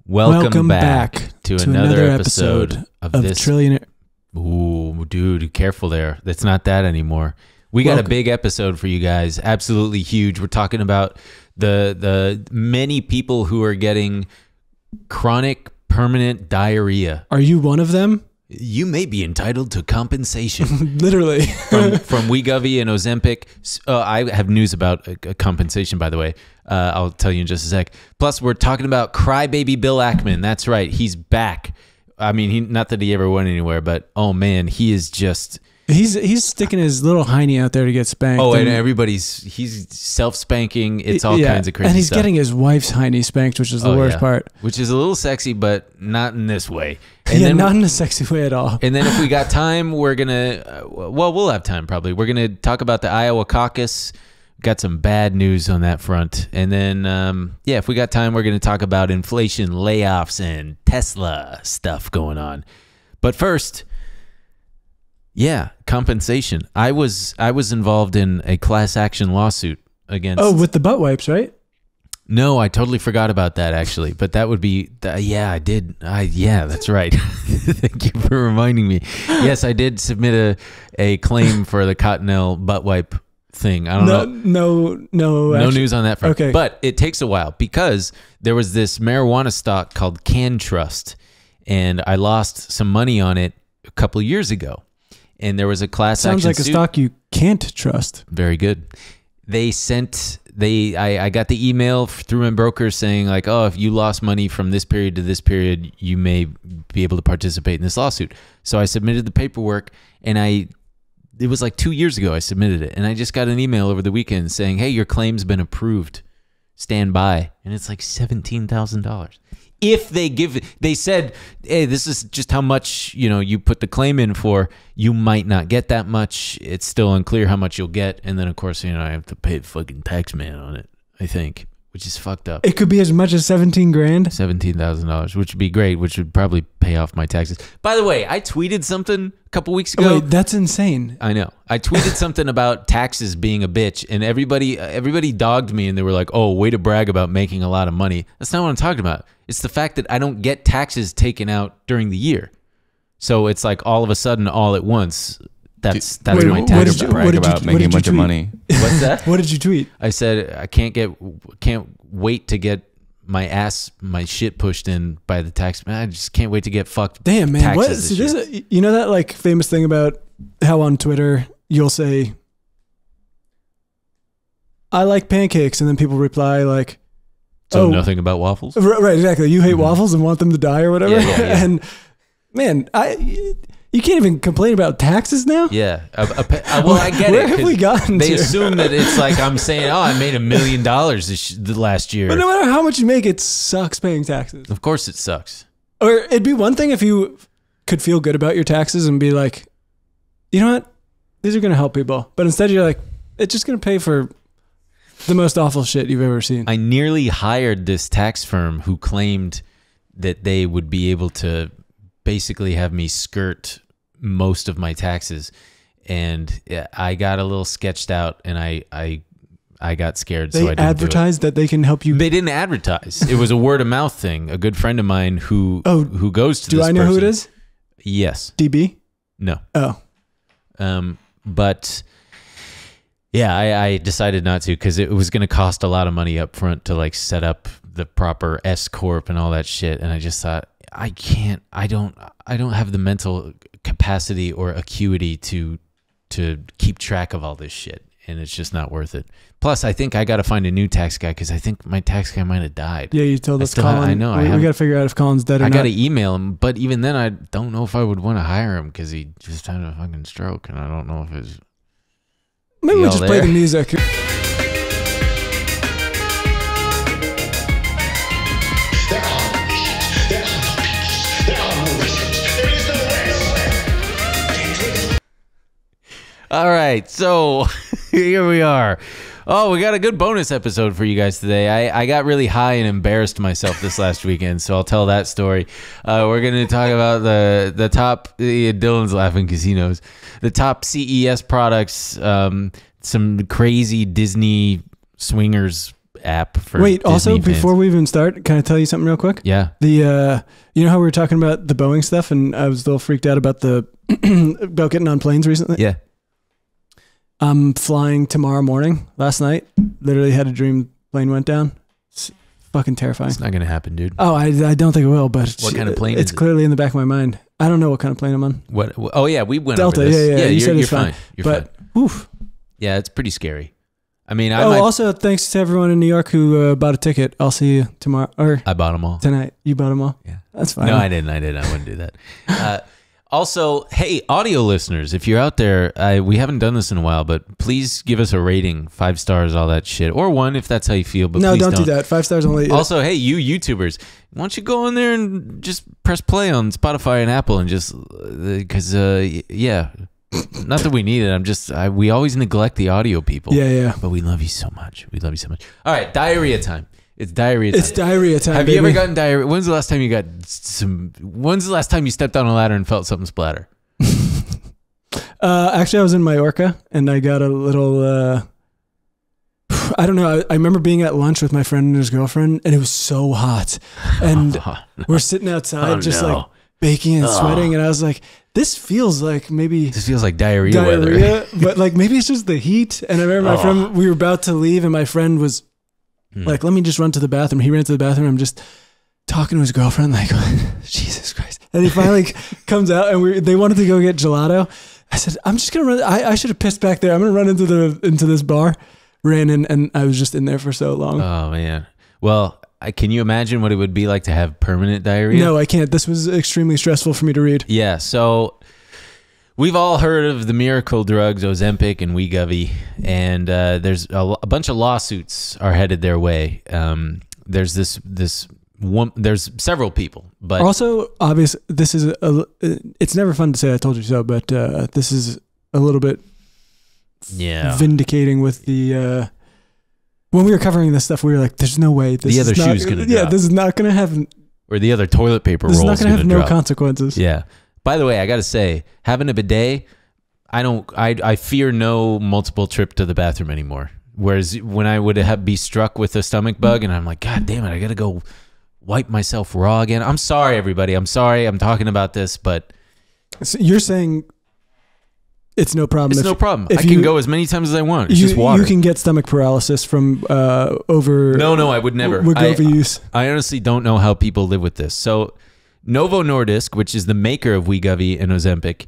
Welcome back to another episode of this Trillionaire. Ooh, dude, careful there. That's not that anymore. We got a big episode for you guys. Absolutely huge. We're talking about the many people who are getting chronic permanent diarrhea. Are you one of them? You may be entitled to compensation. Literally. from Wegovy and Ozempic. I have news about compensation, by the way. I'll tell you in just a sec. Plus, we're talking about crybaby Bill Ackman. That's right. He's back. I mean, not that he ever went anywhere, but oh man, he is just... He's sticking his little hiney out there to get spanked. Oh, and he's self-spanking. It's all kinds of crazy stuff. And he's getting his wife's hiney spanked, which is the worst part. Which is a little sexy, but not in this way. And then, not in a sexy way at all. And then if we got time, we're going to... we'll have time probably. We're going to talk about the Iowa caucus. Got some bad news on that front. And then, if we got time, we're going to talk about inflation, layoffs, and Tesla stuff going on. But first... yeah, compensation. I was involved in a class action lawsuit against... Oh, with the butt wipes, right? No, I totally forgot about that, actually. But that would be... yeah, I did. Yeah, that's right. Thank you for reminding me. Yes, I did submit a claim for the Cottonelle butt wipe thing. I don't know. No news on that front. Okay. But it takes a while because there was this marijuana stock called CanTrust, and I lost some money on it a couple of years ago. And there was a class action suit. Sounds like a stock you can't trust. Very good. I got the email through my broker saying like, oh, if you lost money from this period to this period, you may be able to participate in this lawsuit. So I submitted the paperwork, and it was like 2 years ago I submitted it, and I just got an email over the weekend saying, hey, your claim's been approved. Stand by. And it's like $17,000. If they said, hey, this is just how much, you put the claim in for, you might not get that much. It's still unclear how much you'll get. And then, of course, I have to pay the fucking tax man on it, I think, which is fucked up. It could be as much as 17 grand. $17,000, which would be great, which would probably pay off my taxes. By the way, I tweeted something a couple weeks ago. Wait, that's insane. I know. I tweeted something about taxes being a bitch, and everybody dogged me, and they were like, oh, way to brag about making a lot of money. That's not what I'm talking about. It's the fact that I don't get taxes taken out during the year. So it's like all of a sudden, all at once, that's my tax brag about making a bunch of money. What's that? What did you tweet? I said I can't wait to get my shit pushed in by the tax man. I just can't wait to get fucked. Damn, man. What? Taxes this year. You know that like famous thing about how on Twitter you'll say, I like pancakes, and then people reply like, so nothing about waffles? Right, exactly. You hate waffles and want them to die or whatever. Yeah. And man, you can't even complain about taxes now? Yeah. Well, I get Where it. have we gotten They to? assume that it's like I'm saying, oh, I made $1 million the last year. But no matter how much you make, it sucks paying taxes. Of course it sucks. Or it'd be one thing if you could feel good about your taxes and be like, you know what? These are going to help people. But instead you're like, it's just going to pay for the most awful shit you've ever seen. I nearly hired this tax firm who claimed that they would be able to basically have me skirt most of my taxes, and I got a little sketched out, and I got scared. They so I didn't advertised that they can help you. They didn't advertise. It was a word of mouth thing. A good friend of mine who goes to. Do this I know person. who it is? Yes. DB? No. Oh. But. Yeah, I decided not to because it was going to cost a lot of money up front to like set up the proper S corp and all that shit, and I just thought I don't have the mental capacity or acuity to keep track of all this shit, and it's just not worth it. Plus, I think I got to find a new tax guy because I think my tax guy might have died. Yeah, you told us Colin. I know. We got to figure out if Colin's dead or not. I got to email him, but even then, I don't know if I would want to hire him because he just had a fucking stroke, and I don't know if it's. Maybe we'll just play the music. All right, so here we are. Oh, we got a good bonus episode for you guys today. I got really high and embarrassed myself this last weekend, so I'll tell that story. We're going to talk about the top, Dylan's laughing because he knows, the top CES products, some crazy Disney swingers app for Wait, Disney also, fans. before we even start, can I tell you something real quick? Yeah. The you know how we were talking about the Boeing stuff, and I was a little freaked out about about getting on planes recently? Yeah. I'm flying tomorrow morning. Last night, literally had a dream plane went down. It's fucking terrifying. It's not going to happen, dude. Oh, I don't think it will, but What kind of plane is it's it? clearly in the back of my mind. I don't know what kind of plane I'm on. What? Oh, yeah, we went Delta, over this. yeah. You said you're it's fine. You're But, fine. oof. Yeah, it's pretty scary. I mean, Also, thanks to everyone in New York who bought a ticket. I'll see you tomorrow or I bought them all. tonight. You bought them all? Yeah. That's fine. No, I didn't. I wouldn't do that. Also, hey, audio listeners, if you're out there, we haven't done this in a while, but please give us a rating, 5 stars, all that shit, or 1 if that's how you feel. But No, please don't do that. 5 stars only. Also, hey, you YouTubers, why don't you go in there and just press play on Spotify and Apple and just because yeah, not that we need it. We always neglect the audio people. Yeah. But we love you so much. We love you so much. All right, diarrhea time. It's diarrhea time. It's diarrhea time. Have you ever gotten diarrhea? When's the last time you stepped on a ladder and felt something splatter? Actually, I was in Mallorca and I got a little. I don't know. I remember being at lunch with my friend and his girlfriend, and it was so hot, and we're sitting outside like baking and sweating, and I was like, "This feels like maybe this feels like diarrhea weather." But like maybe it's just the heat." And I remember my friend. We were about to leave, and my friend was like, "Let me just run to the bathroom." He ran to the bathroom. I'm just talking to his girlfriend, like, Jesus Christ. And he finally comes out, and they wanted to go get gelato. I said, "I'm just gonna run. I should have pissed back there. I'm gonna run into this bar." Ran in, and I was just in there for so long. Oh man. Well, can you imagine what it would be like to have permanent diarrhea? No, I can't. This was extremely stressful for me to read. Yeah. So we've all heard of the miracle drugs Ozempic and Wegovy, and there's a bunch of lawsuits are headed their way. There's there's several people, but also obvious. This is it's never fun to say "I told you so," but this is a little bit vindicating with the. When we were covering this stuff, we were like, "There's no way the other shoe's gonna drop. Yeah, this is not gonna have. Or the other toilet paper This is roll not gonna have no drop. consequences." Yeah. By the way, I gotta say, having a bidet, I fear no multiple trip to the bathroom anymore. Whereas when I would be struck with a stomach bug, and I'm like, God damn it, I gotta go wipe myself raw again. I'm sorry, everybody. I'm sorry. I'm talking about this, but so you're saying. It's no problem. It's no problem. I can go as many times as I want. It's just water. You can get stomach paralysis from over. No, I would never. Wegovy use. I honestly don't know how people live with this. So, Novo Nordisk, which is the maker of Wegovy and Ozempic,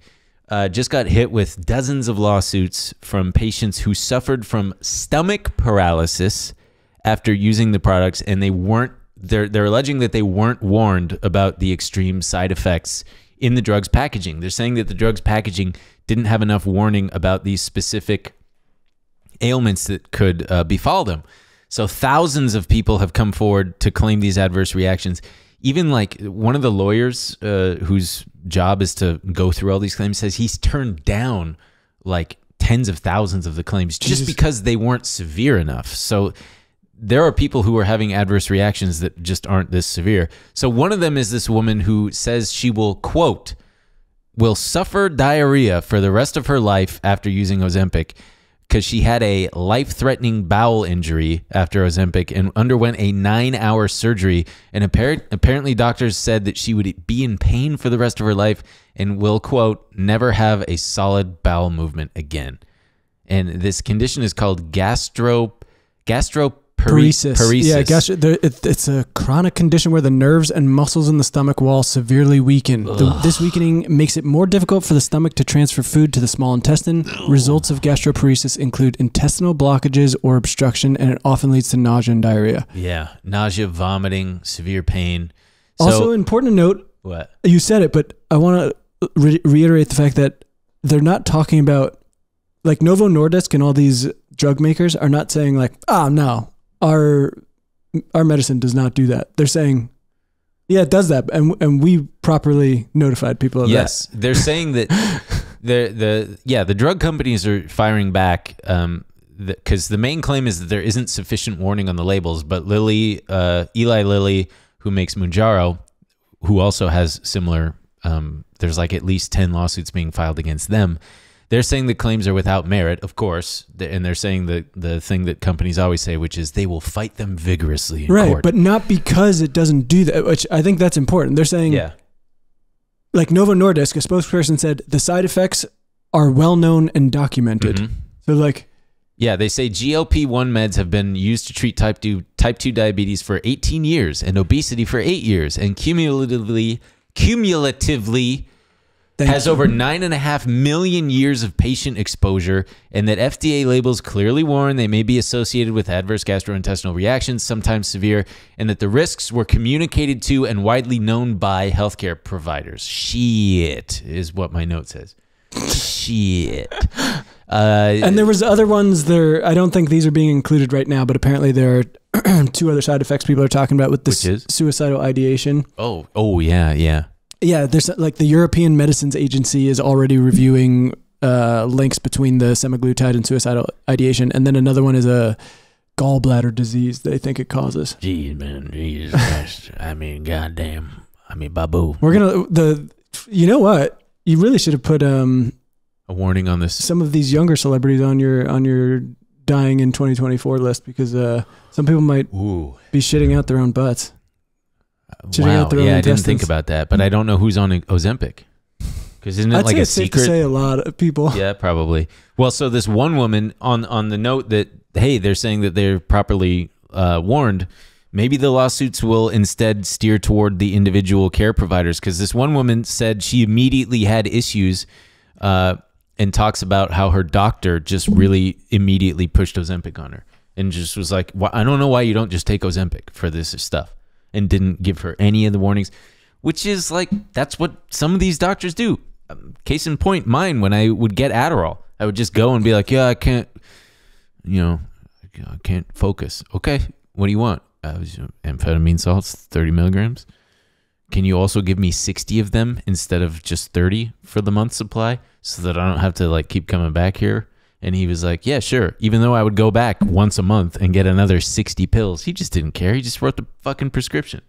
just got hit with dozens of lawsuits from patients who suffered from stomach paralysis after using the products, and they're alleging that they weren't warned about the extreme side effects in the drug's packaging. They're saying that the drug's packaging didn't have enough warning about these specific ailments that could befall them. So thousands of people have come forward to claim these adverse reactions. Even like one of the lawyers whose job is to go through all these claims says he's turned down like tens of thousands of the claims just because they weren't severe enough. So there are people who are having adverse reactions that just aren't this severe. So one of them is this woman who says she will, quote, will suffer diarrhea for the rest of her life after using Ozempic because she had a life-threatening bowel injury after Ozempic and underwent a 9-hour surgery. And apparently doctors said that she would be in pain for the rest of her life and will, quote, never have a solid bowel movement again. And this condition is called gastroparesis. Yeah, it's a chronic condition where the nerves and muscles in the stomach wall severely weaken. This weakening makes it more difficult for the stomach to transfer food to the small intestine. Results of gastroparesis include intestinal blockages or obstruction, and it often leads to nausea and diarrhea. Yeah, nausea, vomiting, severe pain. Also, important to note, what? You said it, but I want to reiterate the fact that they're not talking about, like Novo Nordisk and all these drug makers are not saying like, no. Our medicine does not do that. They're saying, yeah, it does that, and we properly notified people of that. Yes, they're saying that the drug companies are firing back because the main claim is that there isn't sufficient warning on the labels. But Eli Lilly, who makes Mounjaro, who also has similar, there's like at least 10 lawsuits being filed against them. They're saying the claims are without merit, of course, and they're saying the thing that companies always say, which is they will fight them vigorously in court. Right, but not because it doesn't do that, which I think that's important. They're saying, like Novo Nordisk, a spokesperson said, the side effects are well known and documented. Mm-hmm. So like... Yeah, they say GLP-1 meds have been used to treat type 2 diabetes for 18 years and obesity for 8 years, and cumulatively has over 9.5 million years of patient exposure, and that FDA labels clearly warn they may be associated with adverse gastrointestinal reactions, sometimes severe, and that the risks were communicated to and widely known by healthcare providers. Shit is what my note says. Shit. And there was other ones there. I don't think these are being included right now, but apparently there are 2 other side effects people are talking about with this suicidal ideation. Oh, yeah. Yeah, there's like the European Medicines Agency is already reviewing links between the semaglutide and suicidal ideation, and then another one is a gallbladder disease they think it causes. Jeez, man, Jesus Christ. I mean, goddamn. I mean, babu. We're gonna you know what? You really should have put a warning on this. Some of these younger celebrities on your dying in 2024 list, because some people might be shitting out their own butts. Wow. Yeah, I didn't think about that, but I don't know who's on Ozempic. Because isn't it like a secret? Safe to say a lot of people. Yeah, probably. Well, so this one woman on the note that, hey, they're saying that they're properly warned. Maybe the lawsuits will instead steer toward the individual care providers, because this one woman said she immediately had issues and talks about how her doctor just really immediately pushed Ozempic on her and just was like, I don't know why you don't just take Ozempic for this stuff, and didn't give her any of the warnings, which is like, that's what some of these doctors do. Case in point, mine, when I would get Adderall, I would just go and be like, yeah, I can't focus. Okay, what do you want? Amphetamine salts, 30 milligrams. Can you also give me 60 of them instead of just 30 for the month supply, so that I don't have to like keep coming back here? And he was like, yeah, sure. Even though I would go back once a month and get another 60 pills. He just didn't care. He just wrote the fucking prescription.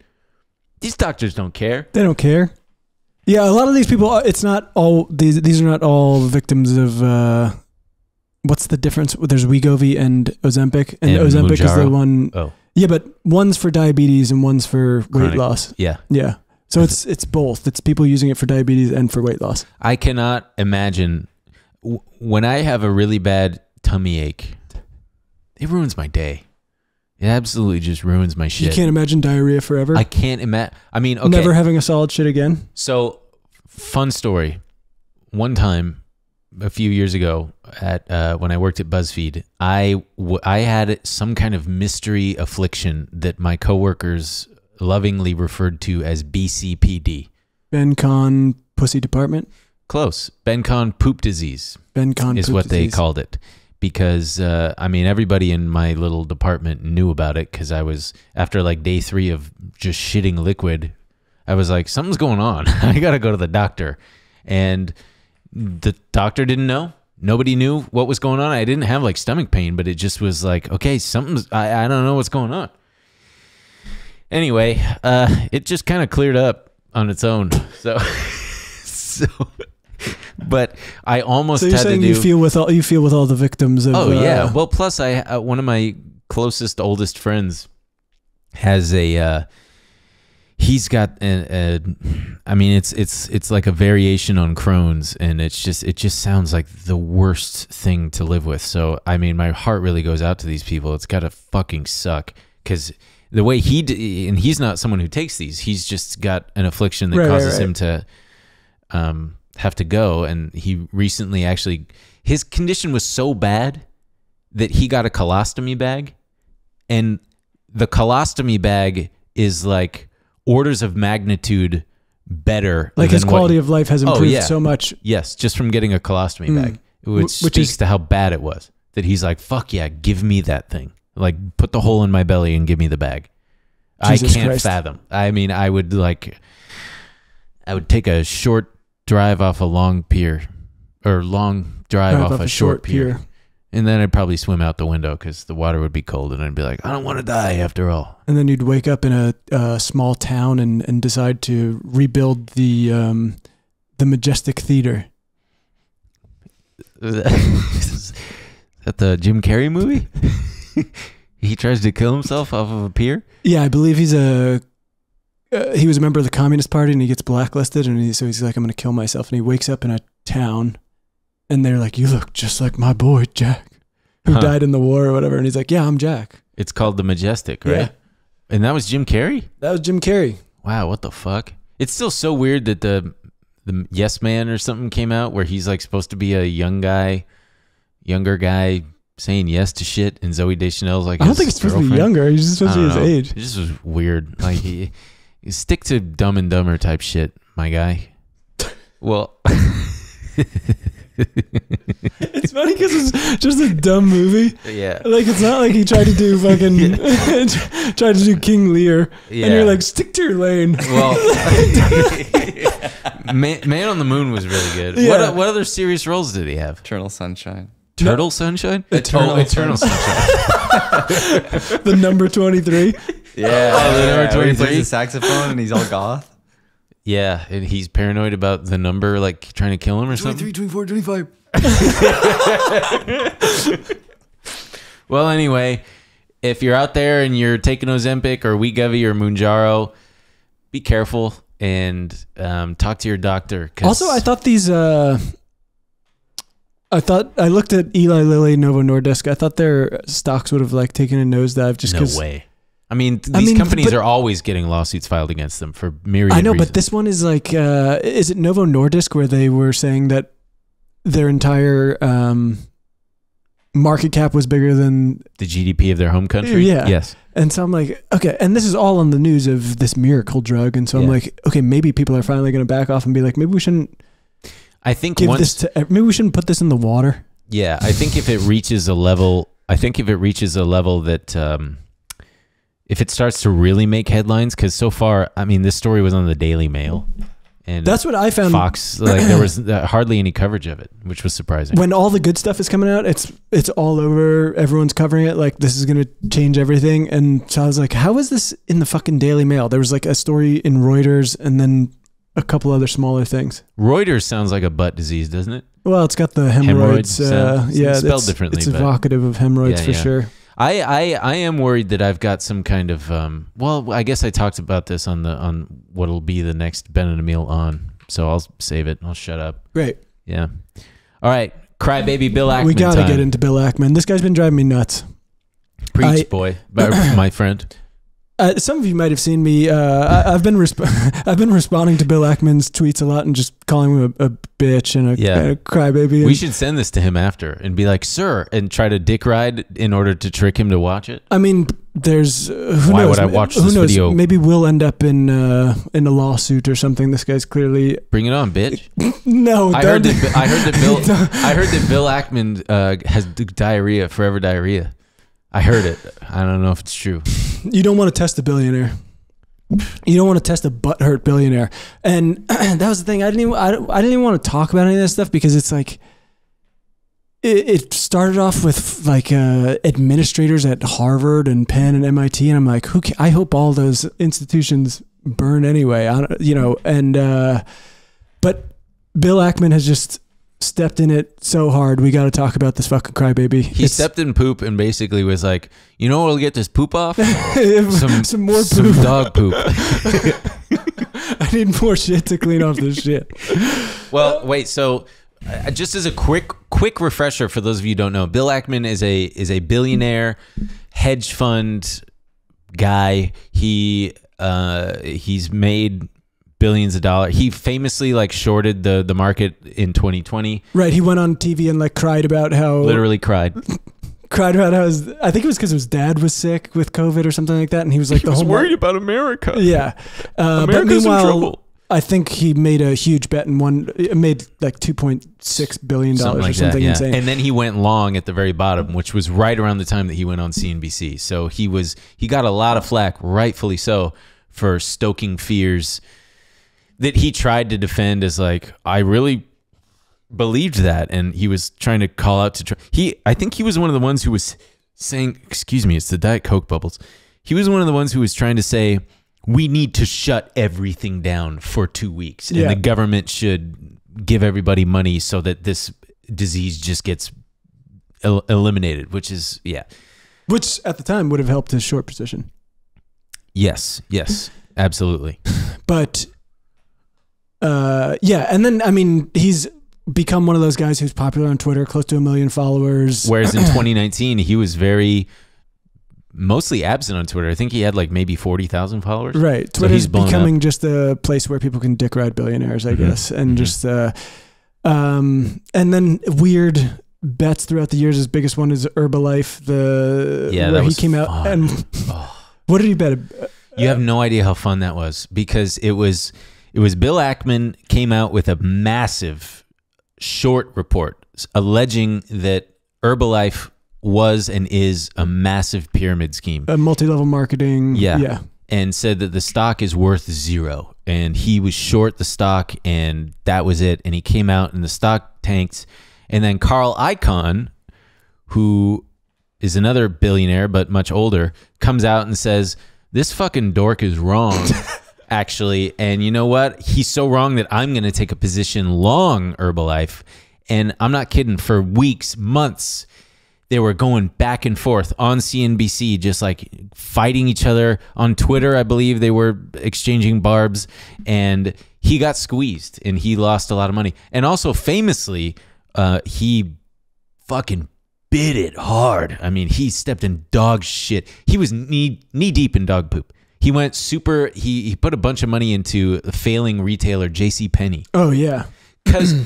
These doctors don't care. They don't care. Yeah, a lot of these people, it's not all, these are not all victims of, what's the difference? There's Wegovy and Ozempic. And Ozempic Mounjaro is the one. Oh. Yeah, but one's for diabetes and one's for weight loss. Yeah. Yeah. So it's both. It's people using it for diabetes and for weight loss. I cannot imagine... When I have a really bad tummy ache, it ruins my day. It absolutely just ruins my shit. You can't imagine diarrhea forever? I can't imagine. I mean, okay. Never having a solid shit again? So, fun story. One time, a few years ago, at when I worked at BuzzFeed, I had some kind of mystery affliction that my coworkers lovingly referred to as BCPD. Ben Con Pussy Department? Close. Bencon poop disease is what they called it, because I mean, everybody in my little department knew about it, because I was, after like day 3 of just shitting liquid, I was like, something's going on. I gotta go to the doctor. And the doctor didn't know. Nobody knew what was going on. I didn't have like stomach pain, but it just was like, okay, I don't know what's going on. Anyway, it just kind of cleared up on its own. So but I almost had to do. You feel with all the victims of. Oh yeah. Well, plus I one of my closest, oldest friends has a. He's got I mean, it's like a variation on Crohn's, and it just sounds like the worst thing to live with. So I mean, my heart really goes out to these people. It's gotta fucking suck, because the way and he's not someone who takes these. He's just got an affliction that causes him to have to go. And he recently actually, his condition was so bad that he got a colostomy bag, and the colostomy bag is like orders of magnitude better. Like his quality of life has improved so much. Yes, just from getting a colostomy bag, which speaks to how bad it was. That he's like, fuck yeah, give me that thing. Like, put the hole in my belly and give me the bag. Jesus I can't Christ. Fathom. I mean, I would take a short drive off a long pier, or long drive off a short pier. And then I'd probably swim out the window because the water would be cold, and I'd be like, I don't want to die after all. And then you'd wake up in a small town and decide to rebuild the Majestic Theater. Is that the Jim Carrey movie? He tries to kill himself off of a pier. Yeah, I believe he was a member of the Communist Party and he gets blacklisted, and so he's like, I'm going to kill myself, and he wakes up in a town, and they're like, you look just like my boy Jack, who died in the war or whatever, and he's like, yeah, I'm Jack. It's called The Majestic, right? Yeah. And that was Jim Carrey? That was Jim Carrey. Wow, what the fuck? It's still so weird that the Yes Man or something came out where he's like supposed to be a younger guy saying yes to shit, and Zoe Deschanel's like, I don't think he's supposed to be younger. He's just supposed to be his age. It just was weird. Like, you stick to Dumb and Dumber type shit, my guy. Well, it's funny because it's just a dumb movie. Yeah, like it's not like he tried to do fucking tried to do King Lear, and you're like, stick to your lane. Well, Man on the Moon was really good. Yeah. What other serious roles did he have? Eternal Sunshine. Turtle Sunshine? Eternal Sunshine. The number 23. Yeah, the number Where he 23. plays the saxophone and he's all goth. Yeah, and he's paranoid about the number, like trying to kill him or 23, something. 24, 25. Well, anyway, if you're out there and you're taking Ozempic or Wegovy or Mounjaro, be careful and talk to your doctor. Also, I thought these. I looked at Eli Lilly, Novo Nordisk. I thought their stocks would have like taken a nosedive just because. No way. I mean, these companies are always getting lawsuits filed against them for myriad I know, reasons. but this one is like, is it Novo Nordisk where they were saying that their entire market cap was bigger than the GDP of their home country? Yeah. Yes. And so I'm like, okay, and this is all on the news of this miracle drug, and so I'm like, okay, maybe people are finally going to back off and be like, maybe we shouldn't. I think maybe we shouldn't put this in the water. Yeah, I think if it reaches a level, that if it starts to really make headlines, because so far, I mean, this story was on the Daily Mail, and that's what I found. Fox, like there was hardly any coverage of it, which was surprising. When all the good stuff is coming out, it's all over. Everyone's covering it. Like, this is going to change everything. And so I was like, how is this in the fucking Daily Mail? There was like a story in Reuters and then a couple other smaller things. Reuters sounds like a butt disease, doesn't it? Well, it's got the hemorrhoids. It's spelled differently. It's evocative of hemorrhoids for sure. I am worried that I've got some kind of well, I guess I talked about this on what'll be the next Ben and Emil on, so I'll save it. I'll shut up. Great. Yeah. All right, crybaby Bill Ackman. We got to get into Bill Ackman. This guy's been driving me nuts. Preach, boy, my friend. Some of you might have seen me. I've been responding to Bill Ackman's tweets a lot and just calling him a bitch and a crybaby. We should send this to him after and be like, "Sir," and try to dick ride in order to trick him to watch it. I mean, there's why would I watch this video? Maybe we'll end up in a lawsuit or something. This guy's clearly bring it on, bitch. No, I heard that Bill Ackman has diarrhea, forever diarrhea. I heard it. I don't know if it's true. You don't want to test a billionaire. You don't want to test a butthurt billionaire. And that was the thing. I didn't even want to talk about any of this stuff because it's like it started off with like administrators at Harvard and Penn and MIT, and I'm like, I hope all those institutions burn anyway. But Bill Ackman has just stepped in it so hard. We got to talk about this fucking crybaby. He stepped in poop and basically was like, you know what'll get this poop off? some more poop. Some dog poop. I need more shit to clean off this shit. Well, wait. So, just as a quick refresher for those of you who don't know, Bill Ackman is a billionaire hedge fund guy. He's made billions of dollars. He famously like shorted the market in 2020. Right. He went on TV and like cried about how literally cried about how I think it was because his dad was sick with COVID or something like that, and he was like, he was worried about America. Yeah. But meanwhile, I think he made a huge bet and made like $2.6 billion or something insane. And then he went long at the very bottom, which was right around the time that he went on CNBC. So he got a lot of flack, rightfully so, for stoking fears that he tried to defend as like, I really believed that. And he was trying to call out to I think he was one of the ones who was saying, excuse me, it's the Diet Coke bubbles. He was one of the ones who was trying to say, we need to shut everything down for 2 weeks. And the government should give everybody money so that this disease just gets eliminated, which is, yeah. Which at the time would have helped his short position. Yes, absolutely. But, yeah. And then, I mean, he's become one of those guys who's popular on Twitter, close to 1 million followers. Whereas in 2019, he was mostly absent on Twitter. I think he had like maybe 40,000 followers. Right. Twitter's becoming just a place where people can dick ride billionaires, I guess. And just, and then weird bets throughout the years. His biggest one is Herbalife, where he came out fun. and what did he bet? You have no idea how fun that was, because it was Bill Ackman came out with a massive short report alleging that Herbalife was and is a massive pyramid scheme, a multi-level marketing. Yeah. And said that the stock is worth 0, and he was short the stock, and that was it. And he came out and the stock tanked. And then Carl Icahn, who is another billionaire but much older, comes out and says, this fucking dork is wrong, actually. And you know what? He's so wrong that I'm going to take a position long Herbalife. And I'm not kidding. For weeks, months, they were going back and forth on CNBC, just like fighting each other. On Twitter, I believe they were exchanging barbs. And he got squeezed and he lost a lot of money. And also famously, he fucking bit it hard. I mean, he stepped in dog shit. He was knee deep in dog poop. He went he put a bunch of money into the failing retailer JCPenney. Oh, yeah. Because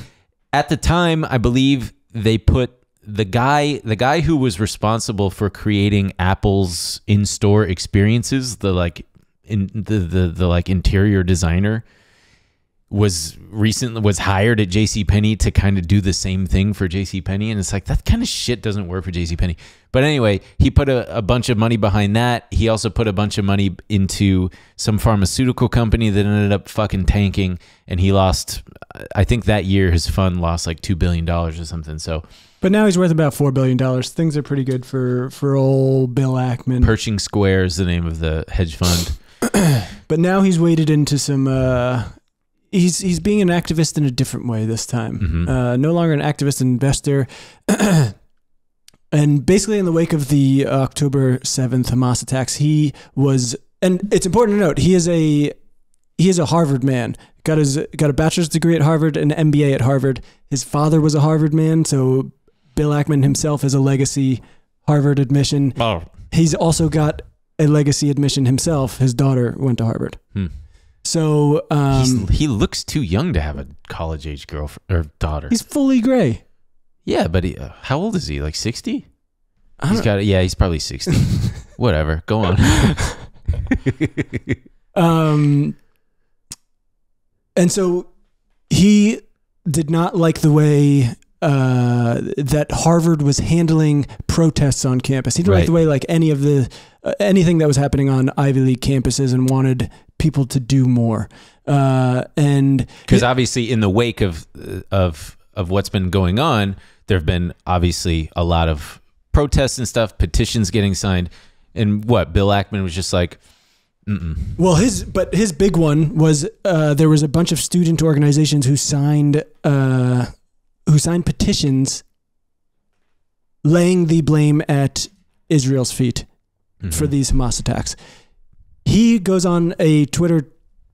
at the time, I believe they put the guy who was responsible for creating Apple's in-store experiences, the interior designer, was hired at JCPenney to kind of do the same thing for JCPenney. And it's like, that kind of shit doesn't work for JCPenney. But anyway, he put a bunch of money behind that. He also put a bunch of money into some pharmaceutical company that ended up fucking tanking. And he lost, I think that year his fund lost like $2 billion or something. So, but now he's worth about $4 billion. Things are pretty good for old Bill Ackman. Pershing Square is the name of the hedge fund. But now he's waded into some, He's being an activist in a different way this time. Mm-hmm. No longer an activist investor. And basically in the wake of the October 7th Hamas attacks, he was, and it's important to note, he is a Harvard man. Got a bachelor's degree at Harvard, an MBA at Harvard. His father was a Harvard man, so Bill Ackman himself is a legacy Harvard admission. Oh. He's also got a legacy admission himself. His daughter went to Harvard. So he looks too young to have a college-age girlfriend or daughter. He's fully gray. Yeah, but how old is he? Like 60? He's probably 60. Whatever. Go on. And so he did not like the way that Harvard was handling protests on campus. He didn't like the way like any of the anything that was happening on Ivy League campuses, and wanted people to do more. And because obviously in the wake of what's been going on, there have been obviously a lot of protests and stuff, petitions getting signed, and Bill Ackman was just like, well, his big one was there was a bunch of student organizations who signed petitions laying the blame at Israel's feet for these Hamas attacks. He goes on a Twitter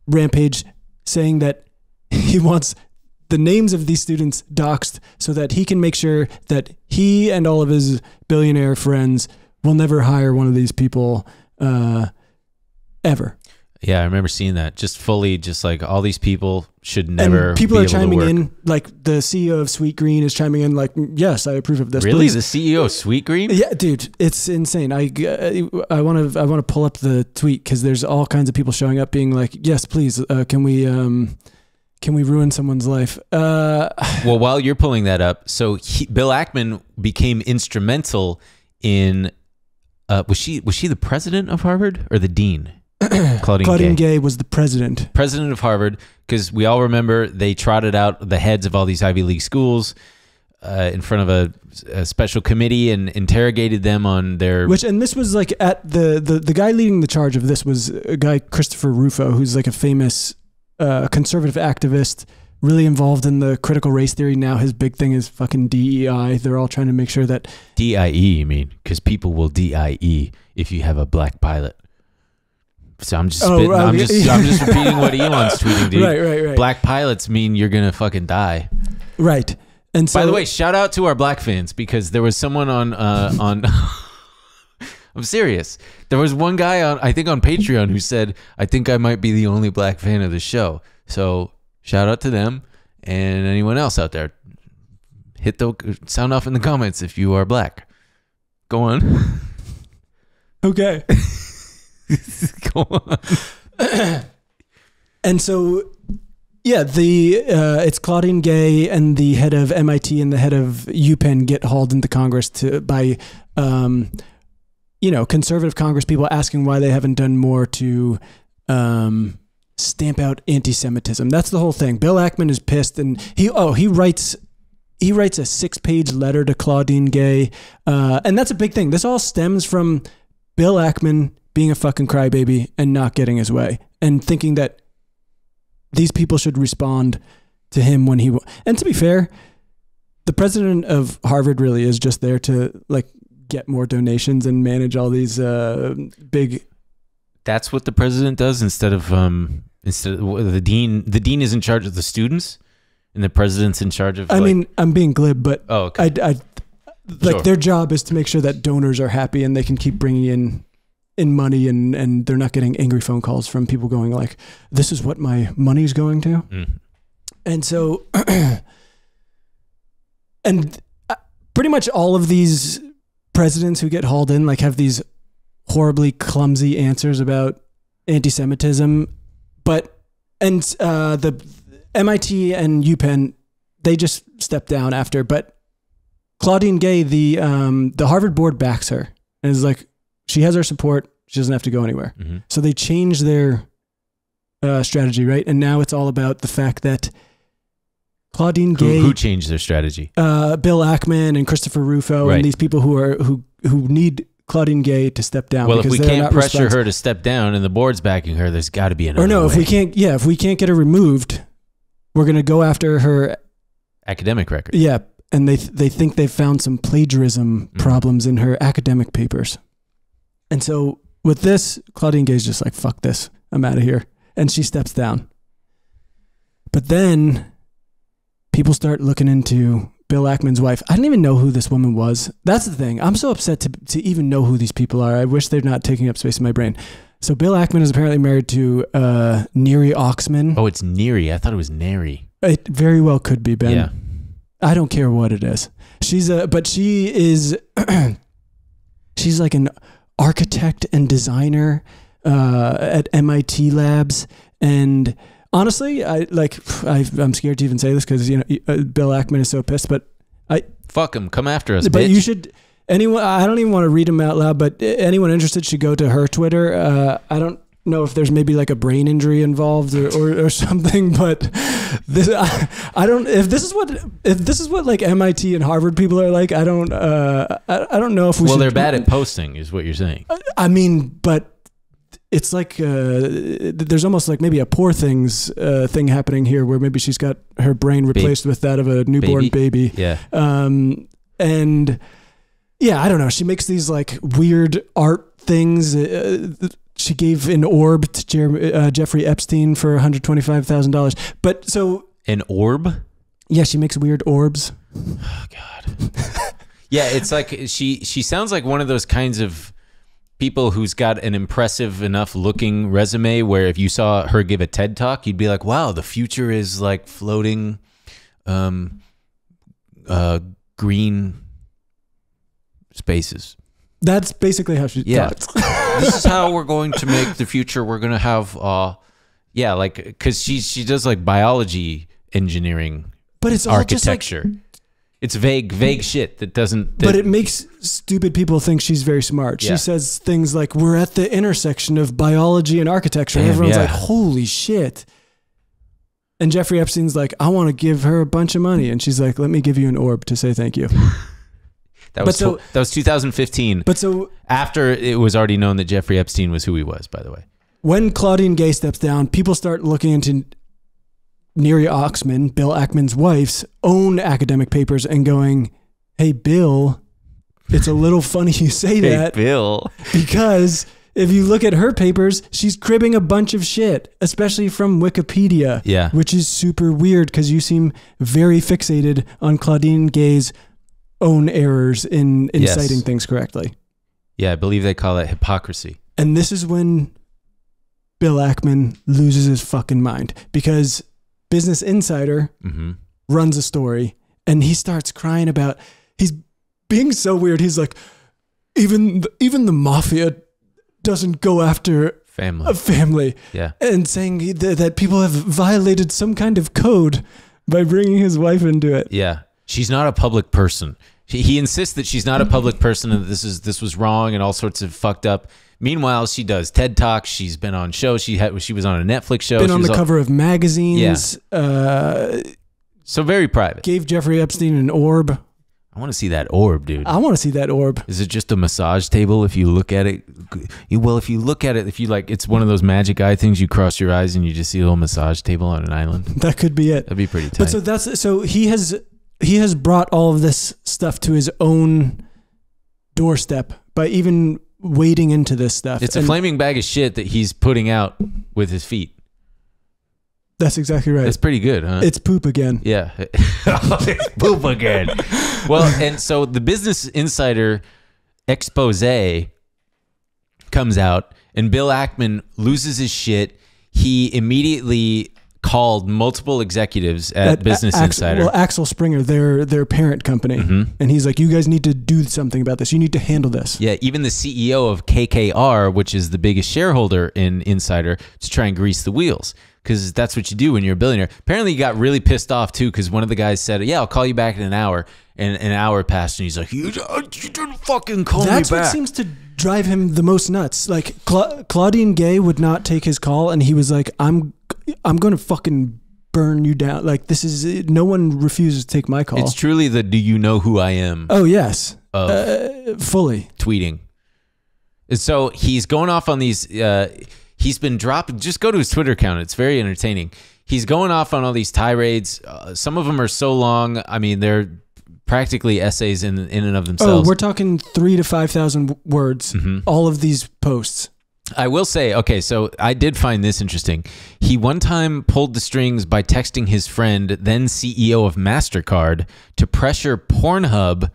rampage saying that he wants the names of these students doxed so that he can make sure that he and all of his billionaire friends will never hire one of these people ever. Yeah, I remember seeing that. Just like all these people should never. And people be are able to chiming work. in, like the CEO of Sweet Green is chiming in, like, yes, I approve of this. Really, please. the CEO of Sweet Green? Yeah, dude, it's insane. I want to pull up the tweet because there's all kinds of people showing up, being like, yes, please, can we ruin someone's life? Well, while you're pulling that up, so Bill Ackman became instrumental in. Was she the president of Harvard or the dean? Claudine Gay was the president of Harvard, because we all remember they trotted out the heads of all these Ivy League schools in front of a special committee and interrogated them on their... And this was like at the guy leading the charge of this was a guy, Christopher Rufo, who's like a famous conservative activist, really involved in the critical race theory. Now his big thing is fucking DEI. They're all trying to make sure that DIE, you mean? Because people will DIE if you have a black pilot. So I'm just spitting. right. I'm just repeating what Elon's tweeting, dude. Right. Black pilots mean you're gonna fucking die. Right. And so, by the way, shout out to our black fans, because there was someone on I'm serious. There was one guy on, I think on Patreon, who said, I think I might be the only black fan of the show. So shout out to them, and anyone else out there. Hit the sound off in the comments if you are black. Go on. okay. Go on. And so, yeah, it's Claudine Gay and the head of MIT and the head of UPenn get hauled into Congress by conservative Congress people asking why they haven't done more to stamp out anti-Semitism. That's the whole thing. Bill Ackman is pissed, and he writes a 6-page letter to Claudine Gay, and that's a big thing. This all stems from Bill Ackman being a fucking crybaby and not getting his way, and thinking that these people should respond to him when he. And to be fair, the president of Harvard really is just there to get more donations and manage all these big. That's what the president does instead of the dean. The dean is in charge of the students, and the president's in charge of. I mean, I'm being glib, but okay. Sure. Their job is to make sure that donors are happy and they can keep bringing in money, and they're not getting angry phone calls from people going like, "This is what my money's going to," and so, and pretty much all of these presidents who get hauled in have these horribly clumsy answers about anti-Semitism, but the MIT and UPenn, they just step down after. But Claudine Gay, the Harvard board backs her and is like, she has our support. She doesn't have to go anywhere. Mm-hmm. So they change their strategy, right? And now it's all about the fact that Claudine Gay, who changed their strategy? Bill Ackman and Christopher Rufo, right. And these people who need Claudine Gay to step down. Well, if we can't pressure her to step down and the board's backing her, there's got to be another. Or no, way. if we can't get her removed, we're gonna go after her academic record. Yeah, and they think they've found some plagiarism problems in her academic papers. And so with this, Claudine Gay's just like, fuck this, I'm out of here. And she steps down. But then people start looking into Bill Ackman's wife. I didn't even know who this woman was. That's the thing. I'm so upset to even know who these people are. I wish they're not taking up space in my brain. So Bill Ackman is apparently married to Neri Oxman. Oh, it's Neri. I thought it was Neri. It very well could be, Ben. Yeah. I don't care what it is. She's like an architect and designer at MIT labs, and honestly, I'm scared to even say this because Bill Ackman is so pissed, but fuck him, come after us. But bitch. You should. Anyone, I don't even want to read them out loud, but anyone interested should go to her Twitter. I don't know if there's maybe like a brain injury involved or something, but this I don't. If this is what like MIT and Harvard people are like, I don't know if we. Well, should, they're bad at posting, is what you're saying. I mean, but it's like there's almost like maybe a Poor Things thing happening here, where maybe she's got her brain replaced with that of a newborn baby. Yeah. And yeah, I don't know. She makes these like weird art things. She gave an orb to Jeffrey Epstein for $125,000. But so an orb? Yeah, she makes weird orbs. Oh God. Yeah, it's like she sounds like one of those kinds of people who's got an impressive enough looking resume where if you saw her give a TED talk, you'd be like, wow, the future is like floating green spaces. That's basically how she talks. This is how we're going to make the future. We're going to have, like, because she does like biology engineering, but it's architecture. All just like, it's vague shit that doesn't. But it makes stupid people think she's very smart. Yeah. She says things like, "We're at the intersection of biology and architecture." Damn, and everyone's yeah. like, "Holy shit!" And Jeffrey Epstein's like, "I want to give her a bunch of money," and she's like, "Let me give you an orb to say thank you." That was 2015. But so after it was already known that Jeffrey Epstein was who he was, by the way. When Claudine Gay steps down, people start looking into Neri Oxman, Bill Ackman's wife's own academic papers and going, hey, Bill, it's a little funny you say that. Hey, Bill. Because if you look at her papers, she's cribbing a bunch of shit, especially from Wikipedia. Yeah. Which is super weird because you seem very fixated on Claudine Gay's own errors in citing things correctly. Yeah, I believe they call it hypocrisy. And this is when Bill Ackman loses his fucking mind because Business Insider runs a story and he starts crying about, he's being so weird. He's like, even the mafia doesn't go after a family. Yeah. And saying that people have violated some kind of code by bringing his wife into it. Yeah. She's not a public person. He insists that she's not a public person and this was wrong and all sorts of fucked up. Meanwhile, she does TED Talks. She's been on shows. She was on a Netflix show. Been on the cover of magazines. Yeah. So very private. Gave Jeffrey Epstein an orb. I want to see that orb, dude. I want to see that orb. Is it just a massage table? If you look at it, if you like, it's one of those magic eye things. You cross your eyes and you just see a little massage table on an island. That could be it. That'd be pretty tight. But so he has brought all of this stuff to his own doorstep by even wading into this stuff. It's a flaming bag of shit that he's putting out with his feet. That's exactly right. That's pretty good, huh? It's poop again. Yeah. It's poop again. Well, and so the Business Insider expose comes out and Bill Ackman loses his shit. He immediately called multiple executives at Business Insider. Well, Axel Springer, their parent company. And he's like, you guys need to do something about this. You need to handle this. Yeah, even the CEO of KKR, which is the biggest shareholder in Insider, to try and grease the wheels. Because that's what you do when you're a billionaire. Apparently, he got really pissed off, too, because one of the guys said, yeah, I'll call you back in an hour. And an hour passed, and he's like, you didn't fucking call me back. That's what seems to drive him the most nuts. Like, Claudine Gay would not take his call, and he was like, I'm going to fucking burn you down. Like, this is, no one refuses to take my call. It's truly the do you know who I am? Oh, yes. Fully. Tweeting. And so he's going off on these... he's been dropping. Just go to his Twitter account. It's very entertaining. He's going off on all these tirades. Some of them are so long. I mean, they're practically essays in and of themselves. Oh, we're talking 3,000 to 5,000 words. All of these posts. I will say, okay, so I did find this interesting. He one time pulled the strings by texting his friend, then CEO of MasterCard, to pressure Pornhub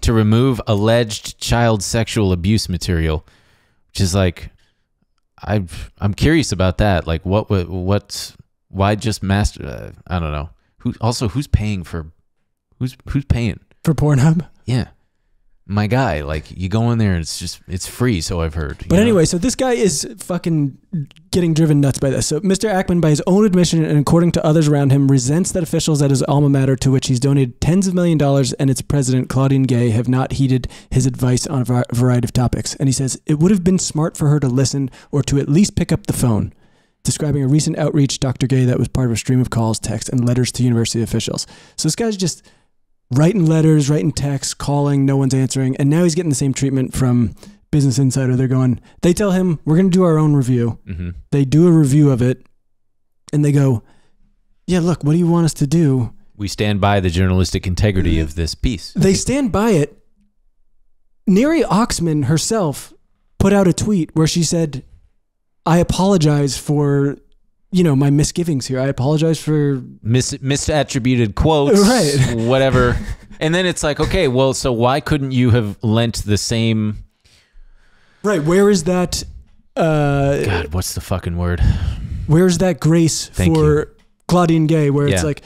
to remove alleged child sexual abuse material, which is like... I'm curious about that. Like, why just master? I don't know. Who's paying for? Who's paying for Pornhub? Yeah, my guy. Like, you go in there and it's free. So I've heard. But anyway, so this guy is fucking getting driven nuts by this. So Mr. Ackman, by his own admission and according to others around him, resents that officials at his alma mater, to which he's donated tens of millions of dollars, and its president, Claudine Gay, have not heeded his advice on a variety of topics. And he says, it would have been smart for her to listen or to at least pick up the phone, describing a recent outreach, Dr. Gay, that was part of a stream of calls, texts, and letters to university officials. So this guy's just writing letters, writing texts, calling, no one's answering, and now he's getting the same treatment from Business Insider. They tell him, we're going to do our own review. They do a review of it, and they go, yeah, look, what do you want us to do? We stand by the journalistic integrity of this piece. They stand by it. Neri Oxman herself put out a tweet where she said, I apologize for... my misgivings here. I apologize for misattributed quotes, right? Whatever. And then it's like, okay, well, so why couldn't you have lent the same? Right. Where is that? God, what's the fucking word? Where's that grace for Claudine Gay? Where it's like,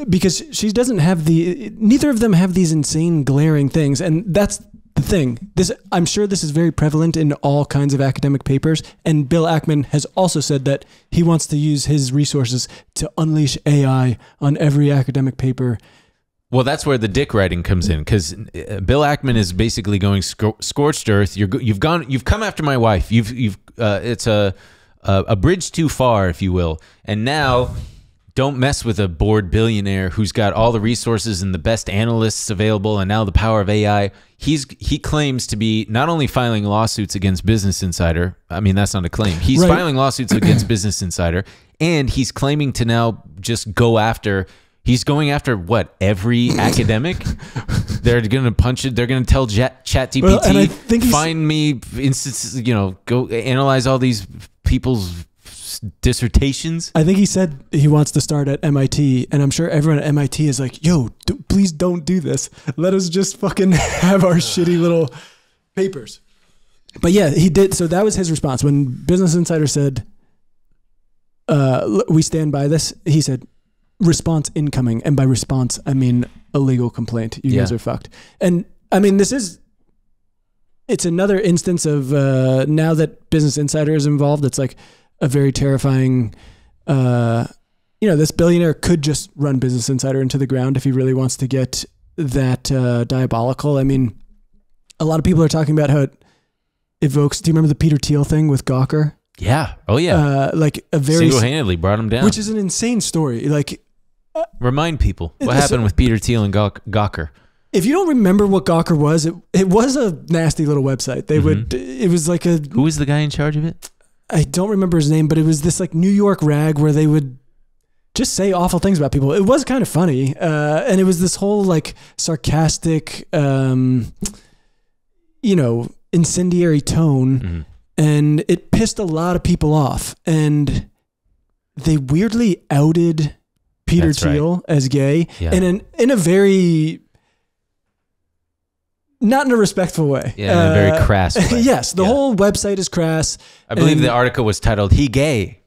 because she doesn't have neither of them have these insane glaring things, and that's the thing. I'm sure this is very prevalent in all kinds of academic papers, and Bill Ackman has also said that he wants to use his resources to unleash AI on every academic paper. Well, that's where the dick writing comes in, because Bill Ackman is basically going scorched earth. You've come after my wife. It's a bridge too far, if you will, and now. Don't mess with a bored billionaire who's got all the resources and the best analysts available, and now the power of AI. He claims to be not only filing lawsuits against Business Insider. I mean, that's not a claim. He's filing lawsuits against Business Insider, And he's claiming to now just go after. He's going after what? Every academic? They're going to punch it. They're going to tell ChatGPT, Well, and I think find me instances, go analyze all these people's dissertations. I think he said he wants to start at MIT, and I'm sure everyone at MIT is like, yo, please don't do this. Let us just fucking have our shitty little papers. But yeah, he did. So that was his response. When Business Insider said, we stand by this, he said, response incoming. And by response, I mean a legal complaint. You guys are fucked. And I mean, it's another instance of now that Business Insider is involved, it's like a very terrifying, this billionaire could just run Business Insider into the ground if he really wants to get that diabolical. I mean, a lot of people are talking about how it evokes, do you remember the Peter Thiel thing with Gawker? Yeah. Oh yeah. Like a very single-handedly brought him down. Which is an insane story. Like, remind people what happened with Peter Thiel and Gawker. If you don't remember what Gawker was, it was a nasty little website. They would, it was like a... Who was the guy in charge of it? I don't remember his name, but it was this like New York rag where they would just say awful things about people. It was kind of funny. And it was this whole like sarcastic, incendiary tone. And it pissed a lot of people off. And they weirdly outed Peter Thiel as gay in a very... Not in a respectful way. Yeah, in a very crass way. Yes, the whole website is crass. I believe the article was titled, "He Gay."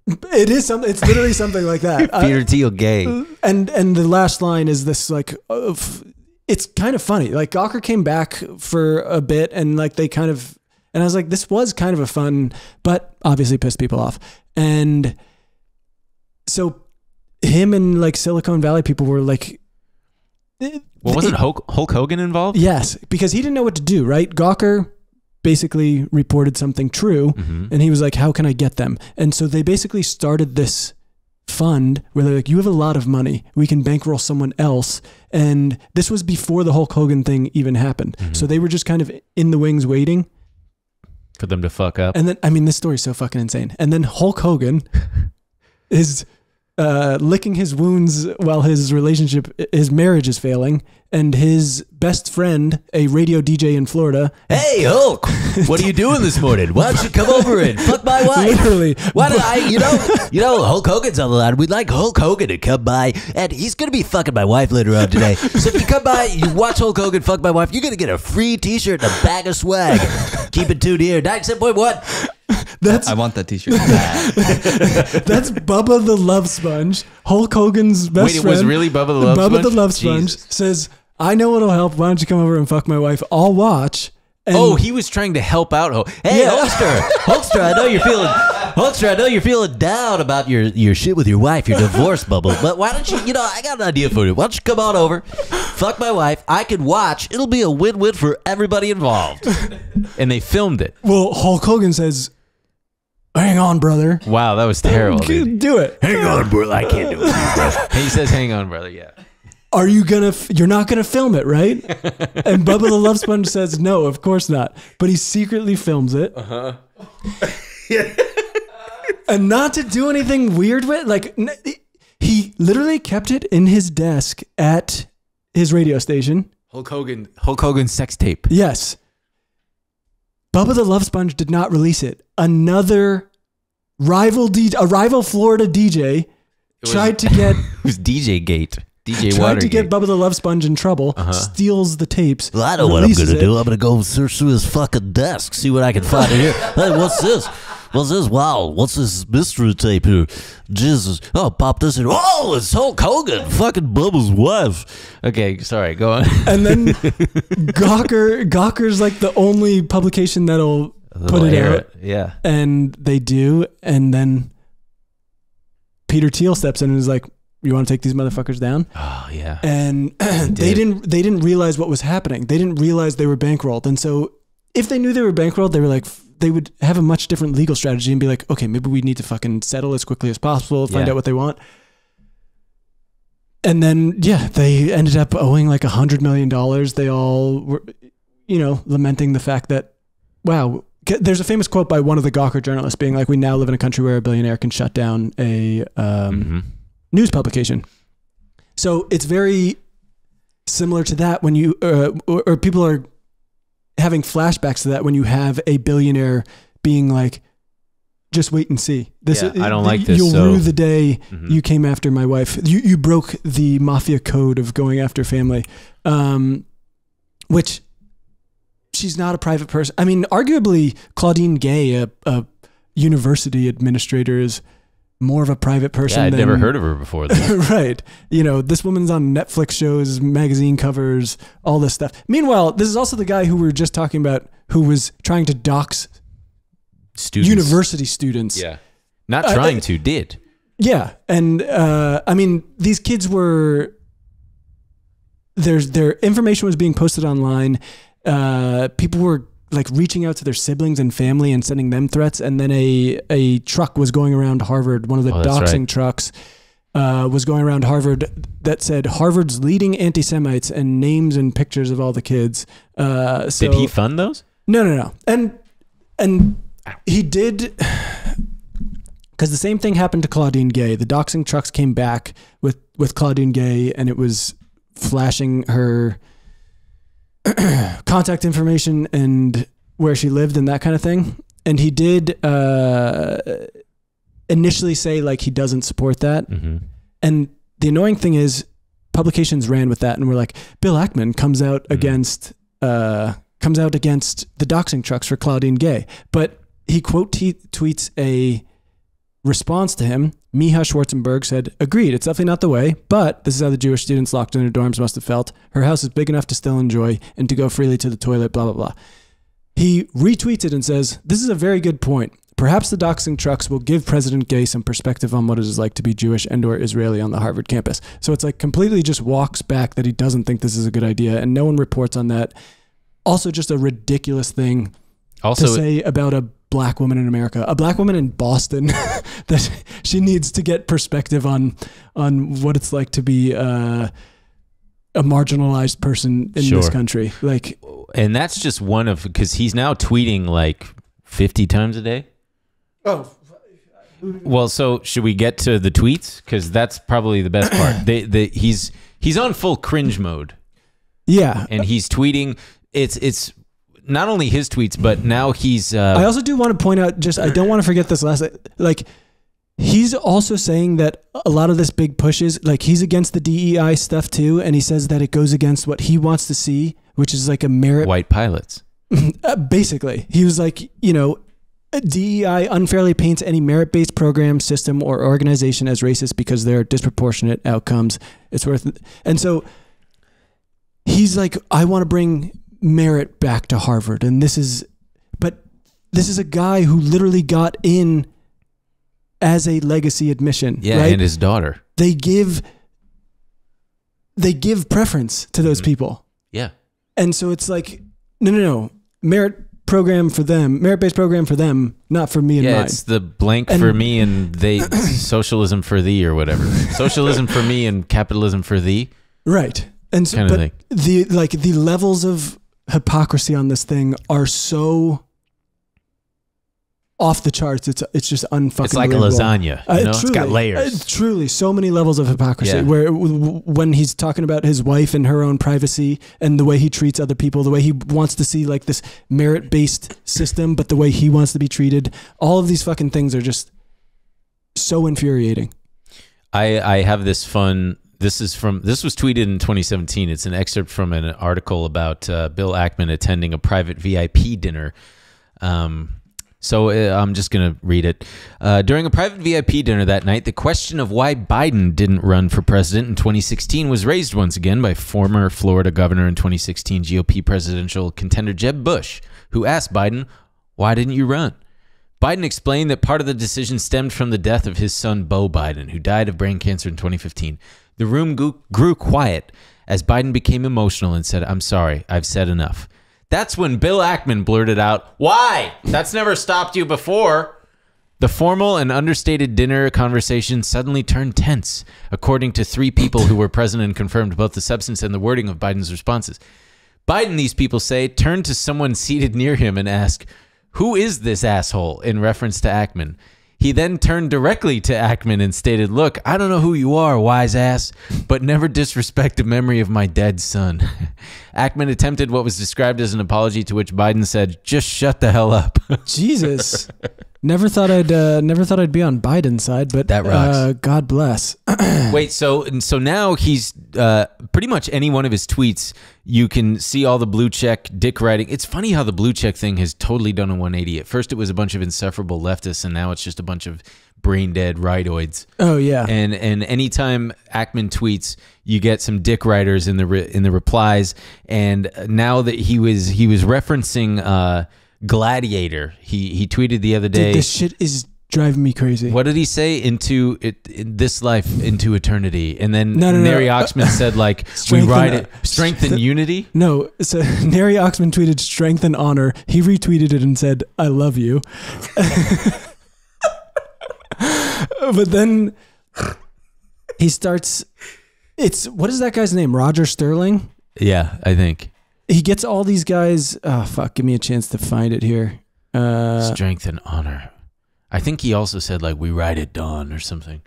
It is something. It's literally something like that. Peter Thiel gay. And the last line is this like, it's kind of funny. Like Gawker came back for a bit and like they kind of, and I was like, this was kind of a fun, but obviously pissed people off. And so him and like Silicon Valley people were like, well, wasn't Hulk Hogan involved? Yes, because he didn't know what to do, right? Gawker basically reported something true, and he was like, how can I get them? And so they basically started this fund where they're like, you have a lot of money. We can bankroll someone else. And this was before the Hulk Hogan thing even happened. So they were just kind of in the wings waiting. For them to fuck up. And then, I mean, this story's so fucking insane. And then Hulk Hogan is... licking his wounds while his marriage is failing, and his best friend, a radio DJ in Florida. Hey Hulk, what are you doing this morning? Why don't you come over and fuck my wife? Literally. Why don't Hulk Hogan's on the line. We'd like Hulk Hogan to come by, and he's gonna be fucking my wife later on today. So if you come by, you watch Hulk Hogan fuck my wife, you're gonna get a free T-shirt and a bag of swag. Keep it tuned here. 97.1. That's I want that T-shirt. That's Bubba the Love Sponge, Hulk Hogan's best friend. Wait, it was really Bubba the Love Sponge? Bubba the Love Sponge says, I know what'll help. Why don't you come over and fuck my wife? I'll watch. And he was trying to help out. Hey, Hulkster, I know you're feeling down about your shit with your wife, your divorce bubble. But why don't you, I got an idea for you. Why don't you come on over, fuck my wife, I can watch. It'll be a win-win for everybody involved. And they filmed it. Well, Hulk Hogan says, hang on, brother. Wow, that was terrible. Do it. Hang on, brother. I can't do it, bro. He says, hang on, brother. Yeah. Are you you're not gonna film it, right? And Bubba the Love Sponge says, no, of course not. But he secretly films it. And not to do anything weird with, like, he literally kept it in his desk at his radio station. Hulk Hogan sex tape. Yes. Bubba the Love Sponge did not release it. Another rival Florida DJ tried to get... It was DJ Gate. DJ tried Watergate. to get Bubba the Love Sponge in trouble, steals the tapes. Well, I know what I'm going to do. I'm going to go search through his fucking desk, see what I can find in here. Hey, what's this? What's this? Wow, what's this mystery tape here? Jesus. Oh, pop this in. Oh, it's Hulk Hogan, fucking Bubba's wife. Okay, sorry, go on. And then Gawker's like the only publication that'll put it out. Yeah. And they do. And then Peter Thiel steps in and is like, you want to take these motherfuckers down? Oh, yeah. And they didn't realize what was happening. They didn't realize they were bankrolled. And so if they knew they were bankrolled, they were like, they would have a much different legal strategy and be like, okay, maybe we need to fucking settle as quickly as possible, find out what they want. And then, they ended up owing like $100 million. They all were, lamenting the fact that, wow, there's a famous quote by one of the Gawker journalists being like, we now live in a country where a billionaire can shut down a news publication. So it's very similar to that when you, or people are having flashbacks to that when you have a billionaire being like, just wait and see. This, I don't like this. You'll rue the day you came after my wife. You broke the mafia code of going after family, which she's not a private person. I mean, arguably Claudine Gay, a university administrator, is more of a private person. Yeah, I'd than, never heard of her before. Right. You know, this woman's on Netflix shows, magazine covers, all this stuff. Meanwhile, this is also the guy who we were just talking about who was trying to dox Students. university students. Yeah. Not trying to, did. Yeah. And I mean, these kids were, their information was being posted online. People were like reaching out to their siblings and family and sending them threats. And then a truck was going around Harvard. One of the doxing trucks was going around Harvard that said Harvard's leading anti-Semites and names and pictures of all the kids. Did he fund those? No. And he did, because the same thing happened to Claudine Gay. The doxing trucks came back with Claudine Gay, and it was flashing her contact information and where she lived and that kind of thing. And he did initially say like he doesn't support that. And the annoying thing is publications ran with that and were like, Bill Ackman comes out against the doxing trucks for Claudine Gay. But he quote tweets a response to him. Miha Schwarzenberg said, agreed, it's definitely not the way, but this is how the Jewish students locked in their dorms must have felt. Her house is big enough to still enjoy and to go freely to the toilet, blah, blah, blah. He retweets it and says, this is a very good point. Perhaps the doxing trucks will give President Gay some perspective on what it is like to be Jewish and or Israeli on the Harvard campus. So it's like completely just walks back that he doesn't think this is a good idea, and no one reports on that. Also just a ridiculous thing to say about a black woman in America, a black woman in Boston, that she needs to get perspective on what it's like to be a marginalized person in this country. Like, and that's just one of, because he's now tweeting like 50 times a day. Oh, well, so should we get to the tweets? Because that's probably the best part. He's on full cringe mode. Yeah, and he's tweeting. It's not only his tweets, but now he's. I also do want to point out, just I don't want to forget this last. Like, he's also saying that a lot of this big push is like he's against the DEI stuff too, and he says that it goes against what he wants to see, which is like a merit. White pilots. Basically, he was like, you know, DEI unfairly paints any merit-based program, system, or organization as racist because there are disproportionate outcomes. It's worth, and so he's like, I want to bring merit back to Harvard, and this is a guy who literally got in as a legacy admission. Yeah, right? And his daughter. They give preference to those people. Yeah. And so it's like, no. Merit-based program for them, not for me and mine. Yeah, it's the blank for me and they, socialism for thee or whatever. Socialism for me and capitalism for thee. Right. And so, kind of but thing. the levels of hypocrisy on this thing are so off the charts. It's just unfucking. It's like a lasagna. You know? It's got layers. Truly, so many levels of hypocrisy. Yeah. Where when he's talking about his wife and her own privacy and the way he treats other people, the way he wants to see like this merit-based system, but the way he wants to be treated, all of these fucking things are just so infuriating. I have this fun. This was tweeted in 2017. It's an excerpt from an article about Bill Ackman attending a private VIP dinner. So I'm just going to read it. During a private VIP dinner that night, the question of why Biden didn't run for president in 2016 was raised once again by former Florida governor and 2016 GOP presidential contender Jeb Bush, who asked Biden, why didn't you run? Biden explained that part of the decision stemmed from the death of his son, Beau Biden, who died of brain cancer in 2015. The room grew quiet as Biden became emotional and said, I'm sorry, I've said enough. That's when Bill Ackman blurted out, why? That's never stopped you before. The formal and understated dinner conversation suddenly turned tense, according to 3 people who were present and confirmed both the substance and the wording of Biden's responses. Biden, these people say, turned to someone seated near him and asked, "Who is this asshole?" in reference to Ackman. He then turned directly to Ackman and stated, "Look, I don't know who you are, wise ass, but never disrespect the memory of my dead son." Ackman attempted what was described as an apology, to which Biden said, "Just shut the hell up." Jesus. Never thought I'd be on Biden's side, but That rocks. God bless. Wait, so now he's pretty much any one of his tweets, you can see all the blue check dick writing. It's funny how the blue check thing has totally done a 180. At first, it was a bunch of insufferable leftists, and now it's just a bunch of brain dead rightoids. Oh yeah. And anytime Ackman tweets, you get some dick writers in the replies. And now that he was referencing Gladiator, he tweeted the other day. Dude, this shit is driving me crazy. What did he say? Into this life, into eternity. And then No. Neri Oxman said, like, we ride it, strength and unity. No, so Neri Oxman tweeted strength and honor. He retweeted it and said, "I love you." But then he starts, what is that guy's name? Roger Sterling? Yeah, I think. He gets all these guys. Oh, fuck. Give me a chance to find it here. Strength and honor. I think he also said, like, we ride at dawn or something.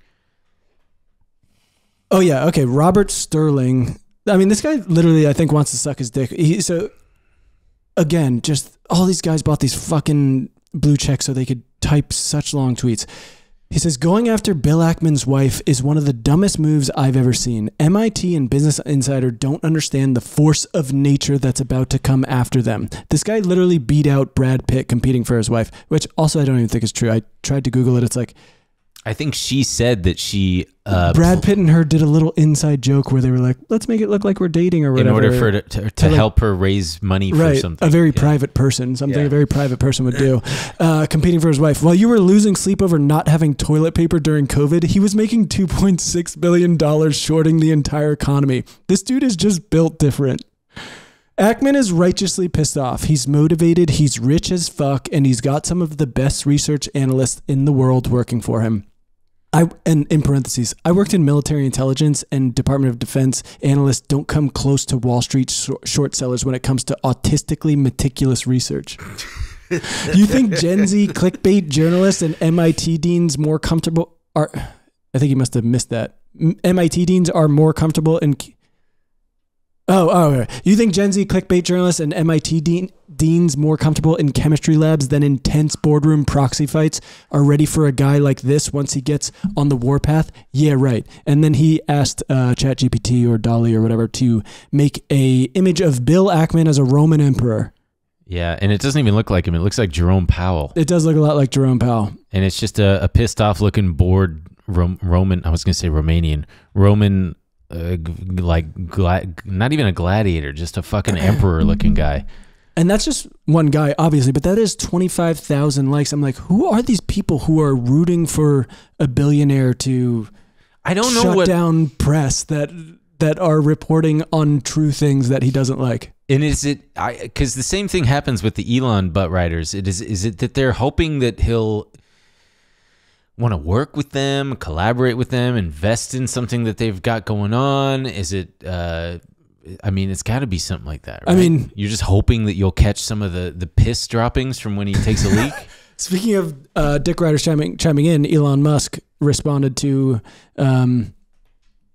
Oh, yeah. Okay. Robert Sterling. I mean, this guy literally, I think, wants to suck his dick. So, again, just all these guys bought these fucking blue checks so they could type such long tweets. He says, going after Bill Ackman's wife is one of the dumbest moves I've ever seen. MIT and Business Insider don't understand the force of nature that's about to come after them. This guy literally beat out Brad Pitt competing for his wife, which also I don't even think is true. I tried to Google it. It's like, I think she said that she... Brad Pitt and her did a little inside joke where they were like, let's make it look like we're dating or whatever. In order for to like, help her raise money for something. A very private person, something a very private person would do. Competing for his wife. While you were losing sleep over not having toilet paper during COVID, he was making $2.6 billion shorting the entire economy. This dude is just built different. Ackman is righteously pissed off. He's motivated, he's rich as fuck, and he's got some of the best research analysts in the world working for him. And in parentheses, I worked in military intelligence, and Department of Defense analysts don't come close to Wall Street short sellers when it comes to autistically meticulous research. You think Gen Z clickbait journalists and MIT deans more comfortable are... I think you must have missed that. MIT deans are more comfortable in... Oh, you think Gen Z clickbait journalists and MIT deans more comfortable in chemistry labs than intense boardroom proxy fights are ready for a guy like this once he gets on the warpath? Yeah, right. And then he asked ChatGPT or DALL-E or whatever to make a image of Bill Ackman as a Roman emperor. Yeah, and it doesn't even look like him. It looks like Jerome Powell. It does look a lot like Jerome Powell. And it's just a pissed off looking bored Roman, I was going to say Romanian, Roman... not even a gladiator, just a fucking emperor looking guy. And that's just one guy, obviously, but that is 25,000 likes. I'm like, who are these people who are rooting for a billionaire to shut down press that are reporting untrue things that he doesn't like? And is it, because the same thing happens with the Elon butt riders. Is it that they're hoping that he'll want to work with them, collaborate with them, invest in something that they've got going on? Is it, I mean, it's got to be something like that, right? I mean, you're just hoping that you'll catch some of the piss droppings from when he takes a leak. Speaking of dick riders chiming in, Elon Musk responded to, Bill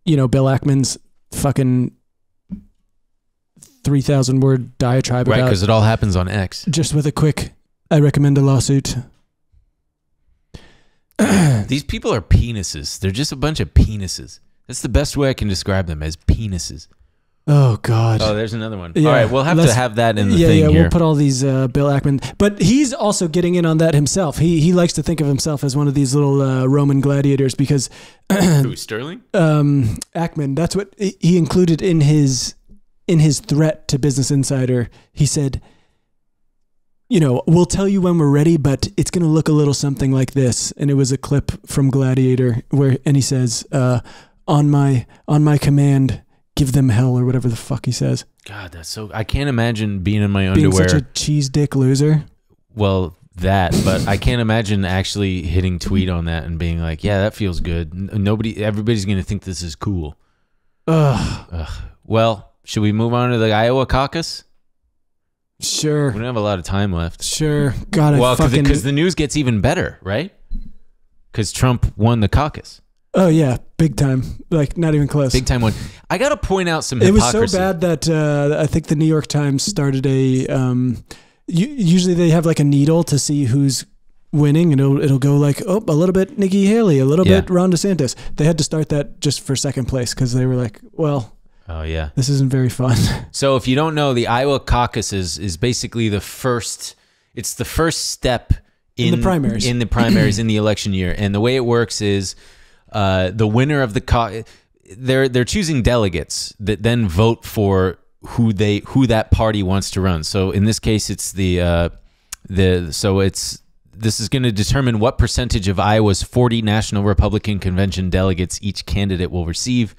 Ackman's fucking 3,000 word diatribe. Right, because it all happens on X. Just with a quick, I recommend a lawsuit. These people are penises. They're just a bunch of penises. That's the best way I can describe them, as penises. Oh, God. Oh, there's another one. Yeah, all right, we'll have to have that in the thing here. Yeah, we'll put all these Bill Ackman. But he's also getting in on that himself. He likes to think of himself as one of these little Roman gladiators because... Who, Sterling? Ackman. That's what he included in his threat to Business Insider. He said... we'll tell you when we're ready, but it's going to look a little something like this. And it was a clip from Gladiator and he says, on my command, give them hell, or whatever the fuck he says. God, that's so, I can't imagine being in my underwear. Being such a cheese dick loser. Well, but I can't imagine actually hitting tweet on that and being like, yeah, that feels good. Everybody's going to think this is cool. Ugh. Well, should we move on to the Iowa caucus? Sure. We don't have a lot of time left. Sure. God, Well, fucking... because the news gets even better, right? Because Trump won the caucus. Oh, yeah. Big time. Like, not even close. Big time one. I got to point out some It was hypocrisy. so bad that I think the New York Times started a... usually they have like a needle to see who's winning, and it'll go like, oh, a little bit Nikki Haley, a little bit Ron DeSantis. They had to start that just for second place because they were like, well... Oh, yeah. This isn't very fun. So if you don't know, the Iowa caucus is basically the first step in the primaries. In the election year. And the way it works is the winner of the caucus, they're choosing delegates that then vote for who that party wants to run. So in this case, it's this is going to determine what percentage of Iowa's 40 National Republican Convention delegates each candidate will receive.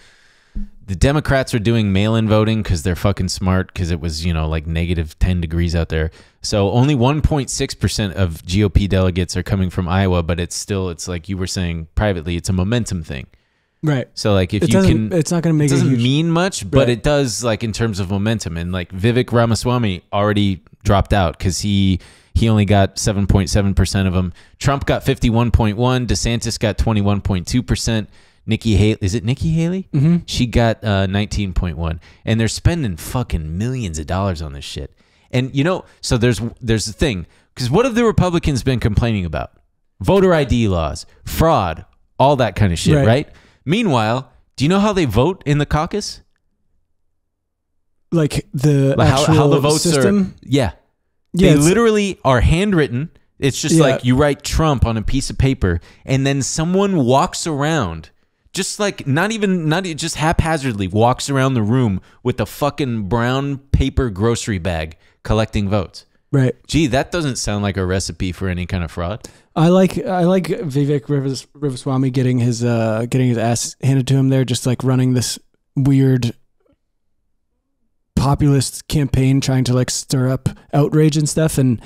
The Democrats are doing mail-in voting because they're fucking smart, because it was, like negative 10 degrees out there. So only 1.6% of GOP delegates are coming from Iowa, but it's like you were saying privately, it's a momentum thing. Right. So like if it's not going to make it doesn't huge... mean much, but it does, like in terms of momentum. And like Vivek Ramaswamy already dropped out because he only got 7.7% of them. Trump got 51.1%. DeSantis got 21.2%. Nikki Haley, is it Nikki Haley? Mm-hmm. She got 19.1%, and they're spending fucking millions of dollars on this shit. And so there's the thing, because what have the Republicans been complaining about? Voter ID laws, fraud, all that kind of shit, right? Meanwhile, do you know how they vote in the caucus? Like the actual how the votes system? are? Yeah, Yeah, they literally are handwritten. It's just like you write Trump on a piece of paper, and then someone walks around. Just like not just haphazardly walks around the room with a fucking brown paper grocery bag collecting votes. Right. Gee, that doesn't sound like a recipe for any kind of fraud. I like Vivek Ramaswamy getting his ass handed to him there, just like running this weird populist campaign, trying to like stir up outrage and stuff. And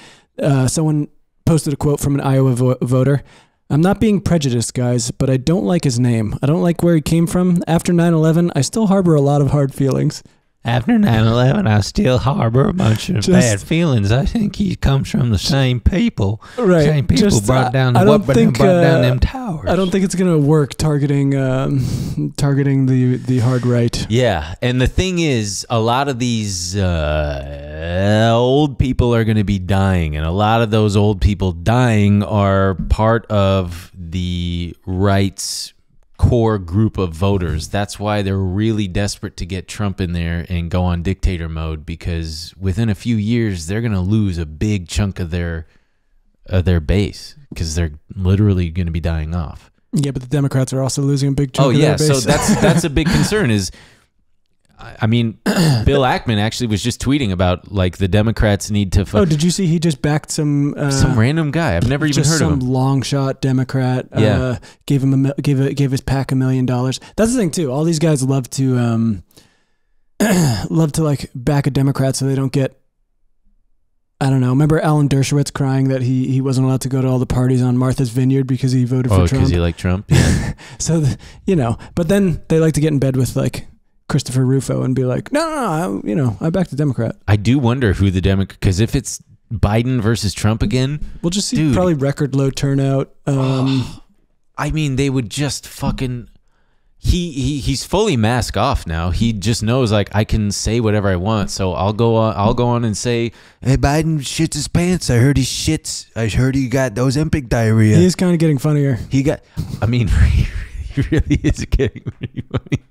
someone posted a quote from an Iowa voter. I'm not being prejudiced, guys, but I don't like his name. I don't like where he came from. After 9/11, I still harbor a lot of hard feelings. After 9/11, I still harbor a bunch of bad feelings. I think he comes from the same people. Right. Same people brought down them towers. I don't think it's going to work targeting the hard right. Yeah, and the thing is, a lot of these old people are going to be dying, and a lot of those old people dying are part of the right's core group of voters. That's why they're really desperate to get Trump in there and go on dictator mode, because within a few years they're going to lose a big chunk of their base, because they're literally going to be dying off. Yeah, but the Democrats are also losing a big chunk of their base. So that's a big concern. Is I mean, Bill Ackman actually was just tweeting about like the Democrats need to. Oh, did you see he just backed some random guy? I've never even heard of him. Some long shot Democrat. Yeah. Gave his PAC $1 million. That's the thing too. All these guys love to like back a Democrat so they don't get. I don't know. Remember Alan Dershowitz crying that he wasn't allowed to go to all the parties on Martha's Vineyard because he voted for Trump. Oh, because he liked Trump. Yeah. So but then they like to get in bed with like Christopher Rufo and be like, no, I backed the Democrat. I do wonder who the Democrat, because if it's Biden versus Trump again, we'll just see probably record low turnout. I mean, they would just fucking. He's fully mask off now. He just knows like I can say whatever I want, so I'll go on and say, "Hey, Biden shits his pants. I heard he shits. I heard he got Ozempic diarrhea." He is kind of getting funnier. I mean, he really is getting really funny.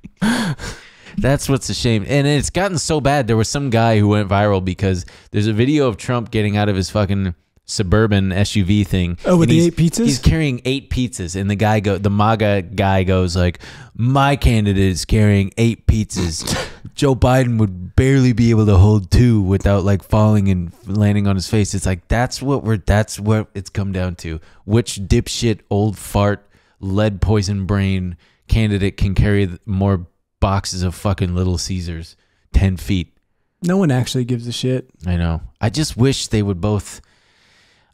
That's what's a shame. And it's gotten so bad. There was some guy who went viral because there's a video of Trump getting out of his fucking Suburban SUV thing. Oh, with the 8 pizzas? He's carrying 8 pizzas. And the MAGA guy goes like, my candidate is carrying 8 pizzas. Joe Biden would barely be able to hold 2 without like falling and landing on his face. It's like, that's what it's come down to. Which dipshit, old fart, lead poison brain candidate can carry more boxes of fucking Little Caesars 10 feet. No one actually gives a shit. I know. I just wish they would both.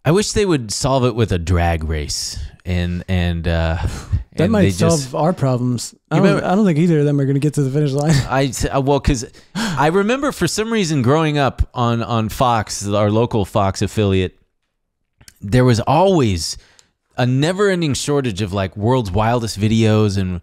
I wish they would solve it with a drag race, and That and might they solve our problems. I remember- don't think either of them are going to get to the finish line. Because I remember for some reason growing up on Fox, our local Fox affiliate, there was always a never-ending shortage of like world's wildest videos and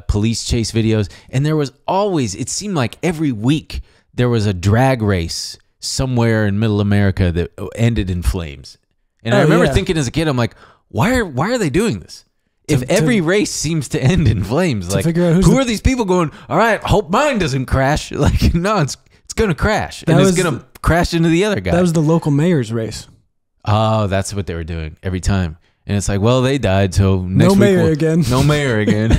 police chase videos, and there was always, it seemed like every week there was a drag race somewhere in Middle America that ended in flames. And I remember thinking as a kid, I'm like, why are they doing this? If every race seems to end in flames, like figure out who are these people going, all right, hope mine doesn't crash. Like, no, it's going to crash. And it's going to crash into the other guy. That was the local mayor's race. Oh, that's what they were doing every time. And it's like, well, they died, so next week mayor again. No mayor again.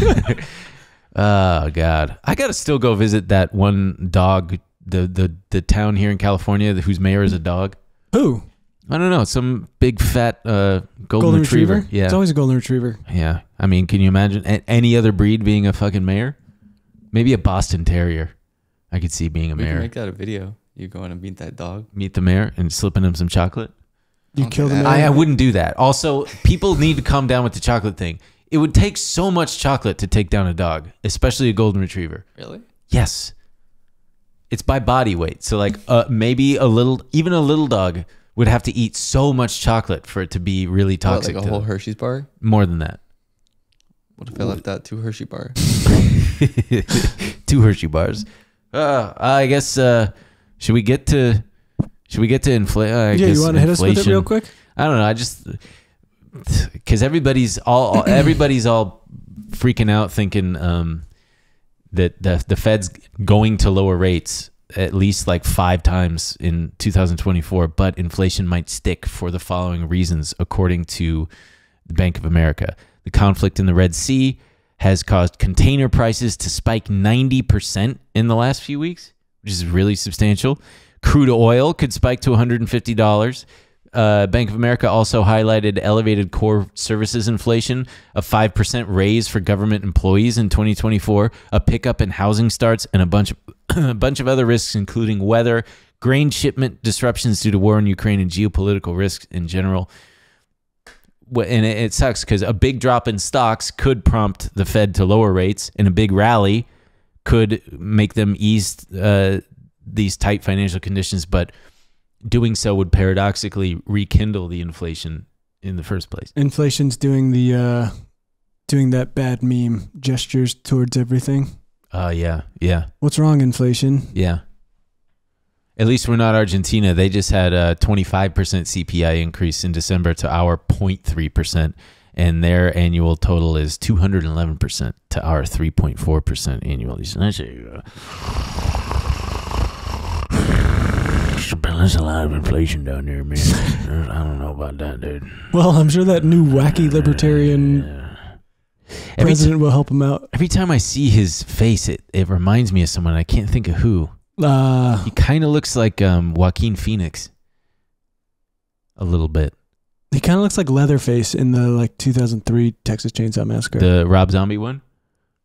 Oh, God. I got to still go visit that one dog, the town here in California whose mayor is a dog. Who? I don't know. Some big, fat golden retriever. Yeah. It's always a golden retriever. Yeah. I mean, can you imagine any other breed being a fucking mayor? Maybe a Boston Terrier. I could see being a We can mayor. make that a video. You going to meet that dog? Meet the mayor and slipping him some chocolate. You killed him. I wouldn't do that. Also, people need to calm down with the chocolate thing. It would take so much chocolate to take down a dog, especially a golden retriever. Really? Yes. It's by body weight. So like maybe even a little dog would have to eat so much chocolate for it to be really toxic. Like to a whole them. Hershey's bar? More than that. What if I left out 2 Hershey bars? 2 Hershey bars. I guess should we get to inflation? Yeah, you want to hit us with it real quick? I don't know. I just because everybody's all freaking out, thinking that the Fed's going to lower rates at least like 5 times in 2024, but inflation might stick for the following reasons, according to the Bank of America. The conflict in the Red Sea has caused container prices to spike 90% in the last few weeks, which is really substantial. Crude oil could spike to $150. Bank of America also highlighted elevated core services inflation, a 5% raise for government employees in 2024, a pickup in housing starts, and a bunch of other risks, including weather, grain shipment disruptions due to war in Ukraine, and geopolitical risks in general. And it sucks because a big drop in stocks could prompt the Fed to lower rates, and a big rally could make them ease these tight financial conditions, but doing so would paradoxically rekindle the inflation in the first place. Inflation's doing that bad meme gestures towards everything. Yeah. What's wrong, inflation? Yeah. At least we're not Argentina. They just had a 25% CPI increase in December to our 0.3%, and their annual total is 211% to our 3.4% annually. So that's there's a lot of inflation down there, man. I don't know about that, dude. Well, I'm sure that new wacky libertarian president will help him out. Every time I see his face, it reminds me of someone. I can't think of who. He kind of looks like Joaquin Phoenix. A little bit. He kind of looks like Leatherface in the 2003 Texas Chainsaw Massacre. The Rob Zombie one?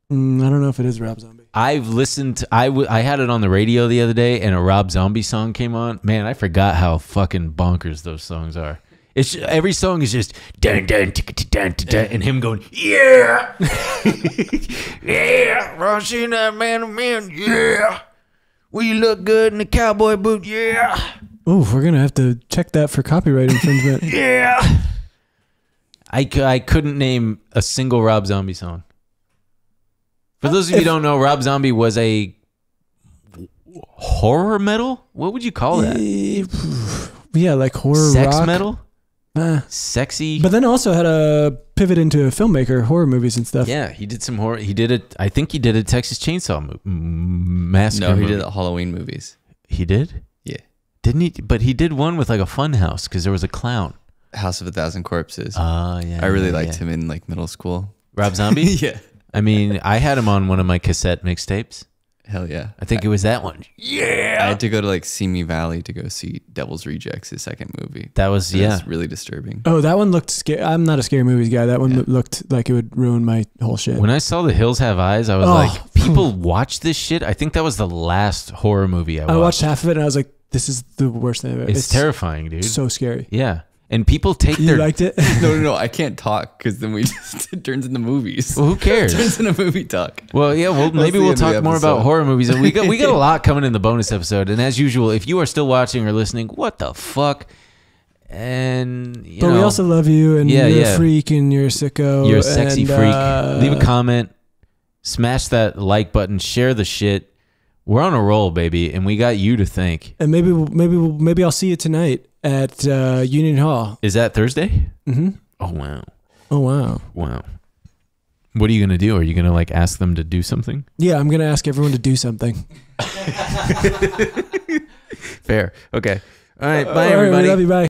I don't know if it is Rob Zombie. I've listened to, I had it on the radio the other day, and a Rob Zombie song came on. Man, I forgot how fucking bonkers those songs are. It's every song is just dun dun dun dun dun, and him going, yeah, yeah, rushing that man, yeah. Will you look good in the cowboy boot? Yeah. Oh, we're gonna have to check that for copyright infringement. Yeah. I couldn't name a single Rob Zombie song. For those of you who don't know, Rob Zombie was a horror metal? What would you call that? Yeah, like horror Sex rock. metal? Sexy. But then also had a pivot into a filmmaker, horror movies and stuff. Yeah, he did some horror. He did it. I think he did a Texas Chainsaw Massacre. No, he movie. did the Halloween movies. He did? Yeah. Didn't he? But he did one with like a fun house because there was a clown. House of a Thousand Corpses. Yeah. I really liked him in middle school. Rob Zombie? Yeah. I mean, I had him on one of my cassette mixtapes. Hell yeah. I think it was that one. Yeah. I had to go to Simi Valley to go see Devil's Rejects, his second movie. That was, It was really disturbing. Oh, that one looked scary. I'm not a scary movies guy. That one looked like it would ruin my whole shit. When I saw The Hills Have Eyes, I was like, people watch this shit? I think that was the last horror movie I watched. I watched half of it and I was like, this is the worst thing I've ever. It's terrifying, dude. So scary. Yeah. And people take You their liked it? No. I can't talk because then it turns into movies. Well, who cares? It turns into movie talk. Well, yeah, well, maybe the we'll end of the talk more about episode. horror movies. And we got a lot coming in the bonus episode. And as usual, if you are still watching or listening, what the fuck? And you But know, we also love you, and Yeah, you're yeah. a freak, and you're a sicko. you're a sexy and, freak. Leave a comment, smash that like button, share the shit. We're on a roll, baby, and we got you to thank. And maybe I'll see you tonight at Union Hall. Is that Thursday? Mm-hmm. Oh wow, Oh wow. wow. What are you gonna do? Are you gonna like ask them to do something? Yeah, I'm gonna ask everyone to do something. Fair. Okay. All right. Bye, All right, everybody. we love you. Bye.